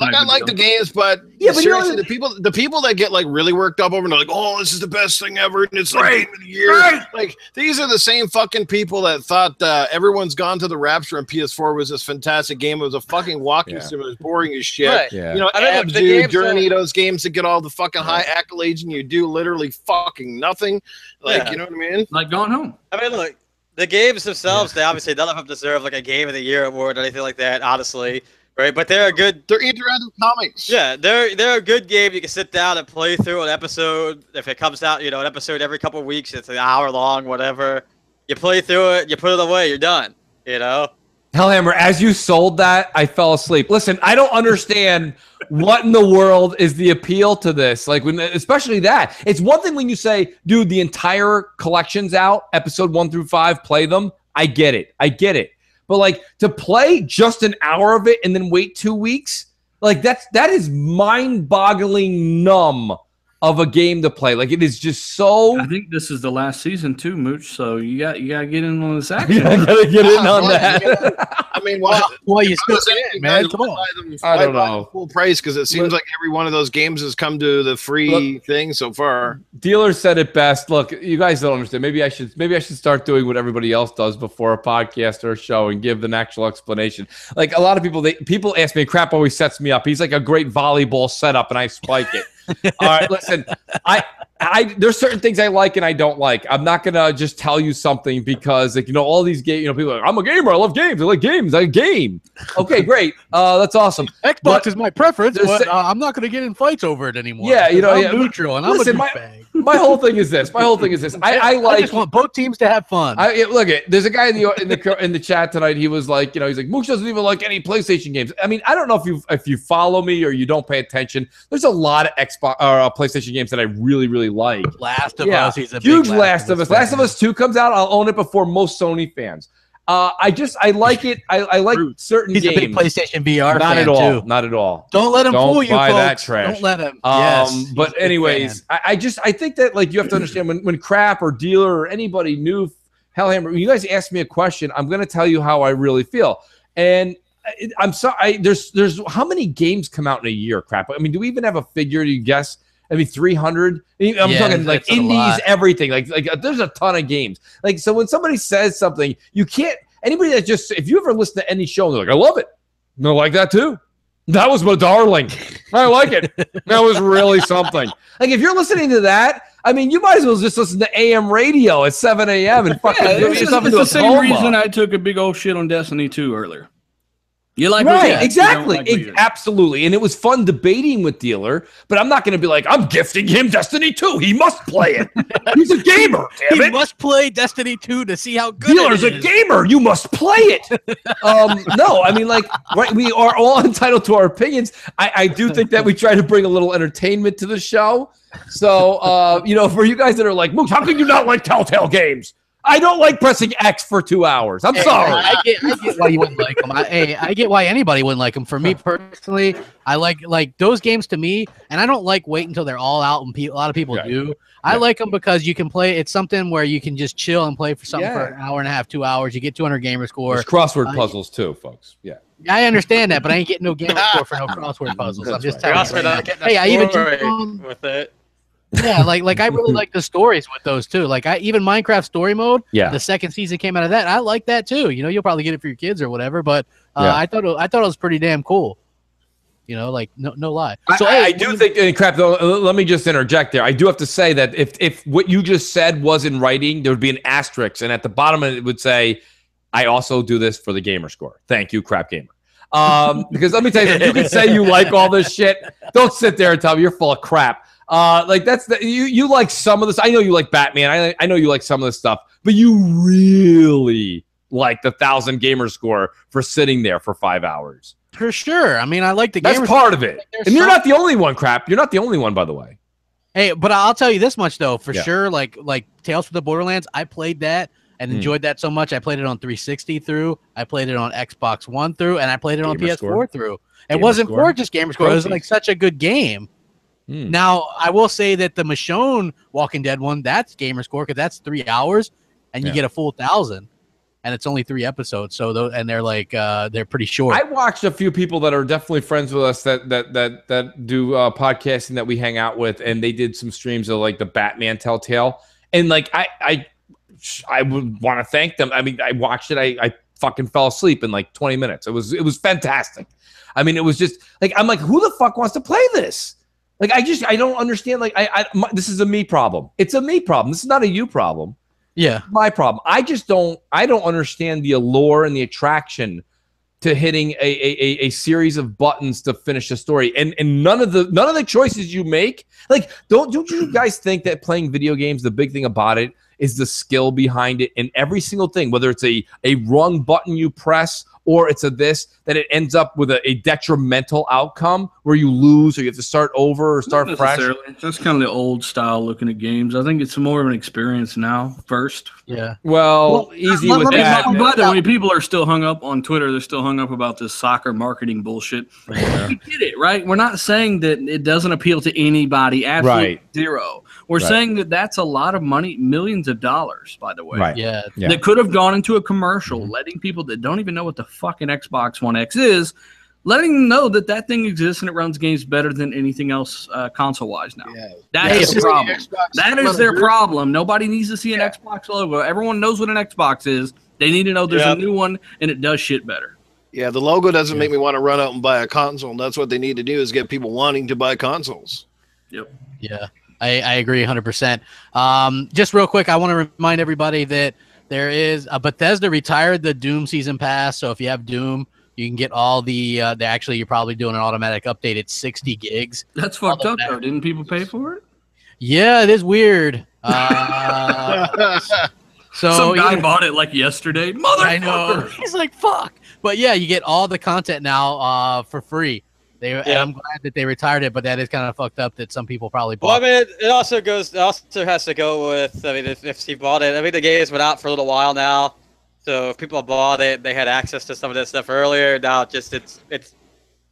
I like the games, but seriously, the people that get like really worked up over and they're like, "Oh, this is the best thing ever," and it's like Game of the Year. Right. Like these are the same fucking people that thought Everyone's Gone to the Rapture and PS4 was this fantastic game. It was a fucking walking sim. It was boring as shit. Right. Yeah. You know, Journey, those games that get all the fucking high accolades, and you do literally fucking nothing. Like, you know what I mean? Like Gone Home. I mean, look, the games themselves, they obviously none of them deserve like a Game of the Year award or anything like that, honestly. Right? But they're interactive comics. Yeah, they're a good game. You can sit down and play through an episode. If it comes out, an episode every couple of weeks, it's an hour long, whatever. You play through it, you put it away, you're done. Hellhammer, as you sold that, I fell asleep. Listen, I don't understand what in the world is the appeal to this. Like, especially that. It's one thing when you say, dude, the entire collection's out, episode 1 through 5, play them. I get it. But like to play just an hour of it and then wait 2 weeks, like that is mind-boggling numb of a game to play. Like it is just so. I think this is the last season too, Mooch. So you got to get in on this action. I gotta get in on that. I mean, you still saying, man? Come on. I don't know. Full price because it seems like every one of those games has come to the free thing so far. Dealer said it best. Look, you guys don't understand. Maybe I should start doing what everybody else does before a podcast or a show and give an actual explanation. Like a lot of people ask me, Crap always sets me up. He's like a great volleyball setup, and I spike it. All right, listen. There's certain things I like and I don't like. I'm not gonna just tell you something because, like, all these games. People are like, I'm a gamer. I love games. I like games. I game. Okay, great. That's awesome. Xbox is my preference, but I'm not gonna get in fights over it anymore. Yeah, I'm neutral, and I'm a douchebag. My whole thing is this. I just want both teams to have fun. Look, there's a guy in the chat tonight. He was like, he's like, Mooch doesn't even like any PlayStation games. I mean, I don't know if you follow me or you don't pay attention. There's a lot of Xbox or PlayStation games that I really, really like. Last of Us, he's a huge big Last of Us. Last of Us 2 comes out. I'll own it before most Sony fans. I like it. I like certain games. He's a big PlayStation VR fan too. Not at all. Don't let him fool you, buy folks. That trash. Don't let him. But anyways, I think that like you have to understand when Crap or Dealer or anybody new Hellhammer, when you guys ask me a question, I'm going to tell you how I really feel. And I'm sorry. There's how many games come out in a year, Crap? I mean, do we even have a figure to guess? I mean, 300. I'm talking like indies, everything. Like there's a ton of games. Like, so when somebody says something, you can't. Anybody that just, if you ever listen to any show, and they're like, I love it. And they're like that too. That was my darling. I like it. That was really something. Like if you're listening to that, I mean, you might as well just listen to AM radio at 7 a.m. and fucking it's the same reason I took a big old shit on Destiny 2 earlier. You like right? Exactly, like absolutely. And it was fun debating with Dealer, but I'm not going to be like, I'm gifting him Destiny 2. He must play it. He's a gamer. Damn it. He must play Destiny 2 to see how good Dealer's it a is. gamer. You must play it. No, I mean, like, right? We are all entitled to our opinions. I do think that we try to bring a little entertainment to the show. So, you know, for you guys that are like, Mooch, how can you not like Telltale games? I don't like pressing X for 2 hours. I'm sorry. I get why you wouldn't like them. I get why anybody wouldn't like them. For me personally, I like those games to me, and I don't like wait until they're all out, and a lot of people do. I like them because you can play. It's something where you can just chill and play for something for an hour and a half, 2 hours. You get 200 gamer score. There's crossword puzzles too, folks. Yeah. I understand that, but I ain't getting no gamer score for no crossword puzzles. I'm just telling you. Hey, I even with it. Yeah, like I really like the stories with those too. Like even Minecraft story mode. Yeah, the second season came out of that. I like that too. You know, you'll probably get it for your kids or whatever. But I thought it was pretty damn cool. You know, like no lie. So I do think, and crap though. Let me just interject there. I do have to say that if what you just said was in writing, there would be an asterisk, and at the bottom of it would say, "I also do this for the gamer score." Thank you, Crapgamer. Because let me tell you, you can say you like all this shit. Don't sit there and tell me you're full of crap. Like that's you like some of this. I know you like Batman. I know you like some of this stuff, but you really like the 1,000 gamer score for sitting there for 5 hours. For sure. I mean, I like the gamer. That's part of it. And you're not the only one, crap. You're not the only one, by the way. Hey, but I'll tell you this much though, for sure. Like Tales from the Borderlands, I played that and enjoyed that so much. I played it on 360 through. I played it on Xbox One through, and I played it on PS4 through. It wasn't for just gamer score. It was like such a good game. Now, I will say that the Michonne Walking Dead one, that's gamer score because that's 3 hours, and you get a full 1,000, and it's only 3 episodes. So, and they're like they're pretty short. I watched a few people that are definitely friends with us that do podcasting that we hang out with, and they did some streams of like the Batman Telltale, and like I would want to thank them. I mean, I watched it. I fucking fell asleep in like 20 minutes. It was fantastic. I mean, it was just like I'm like, who the fuck wants to play this? Like, I don't understand. Like, this is a me problem. It's a me problem. This is not a you problem. Yeah. My problem. I don't understand the allure and the attraction to hitting a series of buttons to finish a story. And none of the choices you make, like, don't you guys think that playing video games, the big thing about it is the skill behind it, and every single thing, whether it's a wrong button you press or it's that it ends up with a detrimental outcome where you lose or you have to start over or start fresh. That's kind of the old style looking at games. I think it's more of an experience now first. Yeah. Well, easy with that. I'm glad that when people are still hung up on Twitter, they're still hung up about this soccer marketing bullshit. Yeah. We get it, right? We're not saying that it doesn't appeal to anybody. Absolutely zero. We're saying that that's a lot of money, millions of dollars, by the way. Right. Yeah. That could have gone into a commercial, letting people that don't even know what the fucking Xbox One X is, letting them know that thing exists and it runs games better than anything else console-wise now. Yeah. That is the problem. That is their problem. Nobody needs to see an Xbox logo. Everyone knows what an Xbox is. They need to know there's a new one, and it does shit better. Yeah, the logo doesn't make me want to run out and buy a console. And that's what they need to do is get people wanting to buy consoles. Yep. Yeah. I agree 100%. Just real quick, I want to remind everybody that there is Bethesda retired the Doom season pass. So if you have Doom, you can get all the actually you're probably doing an automatic update. It's 60 gigs. That's fucked up though. Didn't people pay for it? Yeah, it is weird. So some guy bought it like yesterday. Motherfucker. I know. He's like, fuck. But yeah, you get all the content now for free. And I'm glad that they retired it, but that is kind of fucked up that some people probably bought. Well, I mean, it also has to go with, I mean, if he bought it, I mean, the game's been out for a little while now, so if people bought it, they had access to some of that stuff earlier. Now it's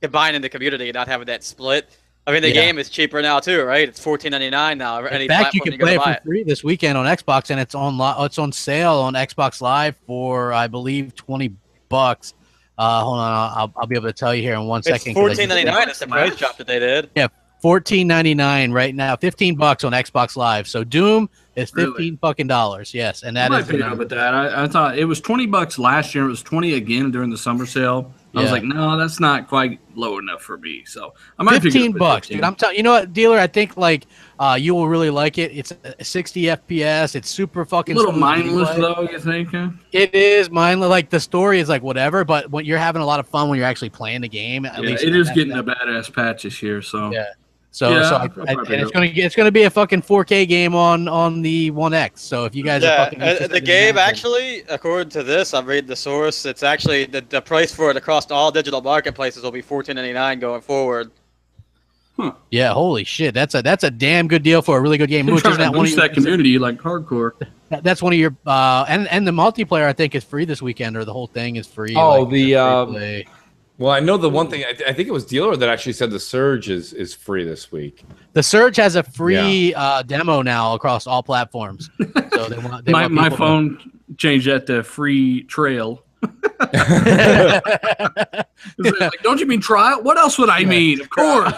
combined in the community and not having that split. I mean, the game is cheaper now too, right? It's $14.99 now. In fact, you can play it for free this weekend on Xbox, and it's on sale on Xbox Live for, I believe, $20. Hold on, I'll be able to tell you here in 1 second. It's $14.99. It's the price drop that they did. Yeah, $14.99 right now. $15 on Xbox Live. So Doom It's $15 fucking dollars. Yes, and that I is might pay up at that. I thought it was $20 last year. It was 20 again during the summer sale. I was like, no, that's not quite low enough for me. So I might $15, dude. I'm telling you know what, dealer. I think like you will really like it. It's 60 FPS. It's super fucking a little mindless though. You think? It is mindless. Like the story is like whatever, but when you're having a lot of fun when you're actually playing the game, at least it is getting a badass patch this year. So yeah. So and it's gonna be a fucking 4K game on the One X. So if you guys are fucking the game actually, according to this, I'm reading the source. It's actually the price for it across all digital marketplaces will be $14.99 going forward. Huh. Yeah, holy shit, that's a damn good deal for a really good game. Which is that community like hardcore. That's one of your and the multiplayer I think is free this weekend, or the whole thing is free. Oh, like, well, I know the one thing. I think it was Dealer that actually said the Surge is free this week. The Surge has a free demo now across all platforms. So my phone changed that to free trail. Like, don't you mean trial? What else would I mean? Of course.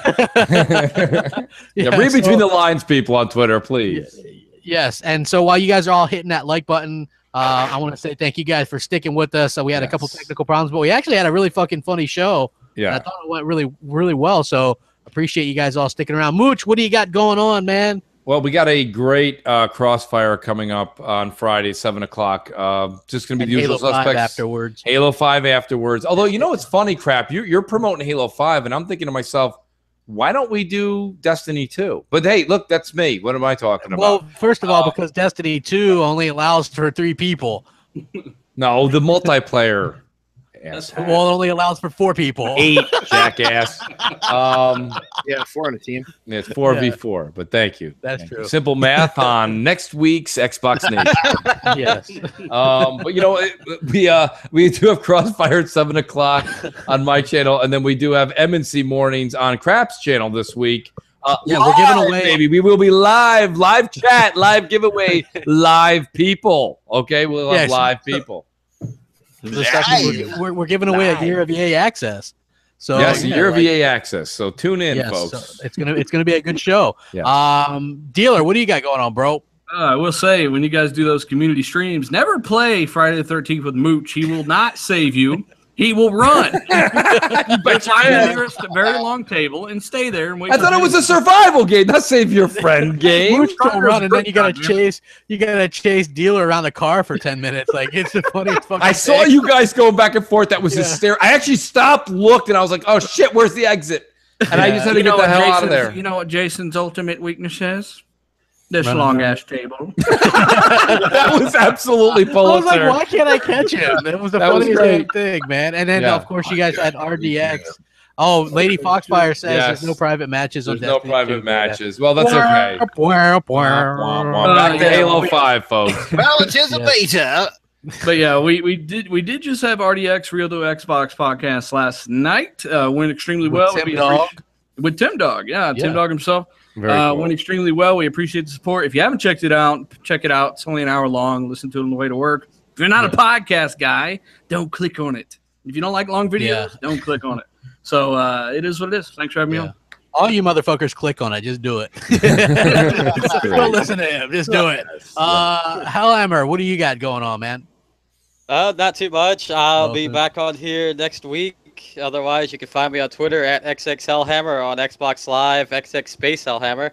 Read between the lines, people on Twitter, please. Yes, and so while you guys are all hitting that like button, I want to say thank you guys for sticking with us. So we had a couple technical problems, but we actually had a really fucking funny show. Yeah, I thought it went really, really well. So appreciate you guys all sticking around. Mooch, what do you got going on, man? Well, we got a great Crossfire coming up on Friday, 7 o'clock. Just going to be the usual Halo 5 suspects. afterwards. Halo 5 afterwards. Although, you know, it's funny, Crap. You're promoting Halo 5, and I'm thinking to myself, why don't we do Destiny 2? But hey, look, that's me. What am I talking about? Well, first of all, because Destiny 2 only allows for 3 people. No, the multiplayer. Yes. Well, it only allows for 4 people. 8, jackass. Yeah, 4 on a team. Yeah, it's 4v4, but thank you. That's true. Simple math on next week's Xbox Nation. Yes. But you know, we do have Crossfire at 7 o'clock on my channel, and then we do have M&C mornings on Crap's channel this week. We're giving away. Baby, we will be live chat, live giveaway, live people. Okay, we'll have live people. We're giving away a year of EA access. So yes, a year of EA access. So tune in, folks. So it's gonna be a good show. Yeah. Dealer, what do you got going on, bro? I will say, when you guys do those community streams, never play Friday the 13th with Mooch. He will not save you. He will run. But find the nearest very long table and stay there and wait. I thought it was a survival game, not save your friend game. Mooch will run, and then you gotta chase Dealer around the car for 10 minutes. Like, it's the funniest fucking I saw you guys going back and forth. That was hysterical. I actually stopped, looked, and I was like, "Oh shit, where's the exit?" And I just had to get the hell out of there. You know what Jason's ultimate weakness is? This long ass table. That was absolutely Pulitzer. I was like, why can't I catch him? That was the funniest thing, man. And then of course you guys had RDX. Oh, Lady Foxfire says there's no private matches on Destiny. There's no private matches. Well, that's okay. Back to Halo 5, folks. Well, it is a beta. But yeah, we did just have RDX Real to Xbox podcast last night. Went extremely well. With Tim Dog. Tim Dog himself. Cool. Went extremely well. We appreciate the support. If you haven't checked it out, check it out. It's only an hour long. Listen to it on the way to work. If you're not a podcast guy, don't click on it. If you don't like long videos, don't click on it. So it is what it is. Thanks for having me on. All you motherfuckers click on it. Just do it. Don't listen to him. Just do it. Hellhammer, what do you got going on, man? Not too much. I'll be back on here next week. Otherwise, you can find me on Twitter at XXHellhammer, on Xbox Live, XX_Hellhammer.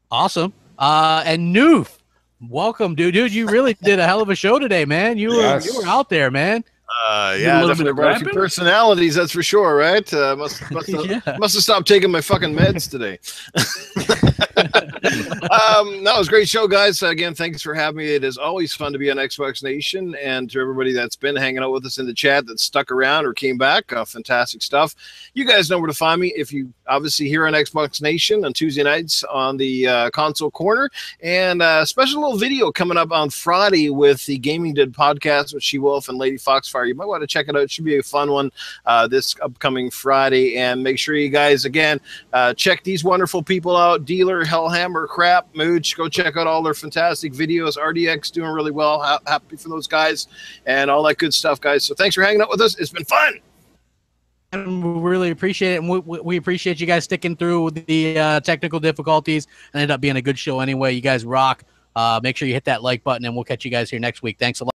Awesome. And Noof, welcome, dude. You really did a hell of a show today, man. You were out there, man. Definitely brought a few personalities, that's for sure, right? Must have stopped taking my fucking meds today. That was a great show, guys. Again, thanks for having me. It is always fun to be on Xbox Nation, and to everybody that's been hanging out with us in the chat that stuck around or came back, fantastic stuff. You guys know where to find me if you obviously here on Xbox Nation on Tuesday nights on the console corner, and a special little video coming up on Friday with the Gaming Did podcast with She-Wolf and Lady Foxfire. You might want to check it out. It should be a fun one this upcoming Friday, and make sure you guys again check these wonderful people out: Dealer, Hellhammer, Crap, Mooch. Go check out all their fantastic videos. RDX doing really well. Happy for those guys and all that good stuff, guys. So thanks for hanging out with us. It's been fun. And we really appreciate it, and we appreciate you guys sticking through the technical difficulties, and ended up being a good show anyway. You guys rock. Make sure you hit that like button, and we'll catch you guys here next week. Thanks a lot.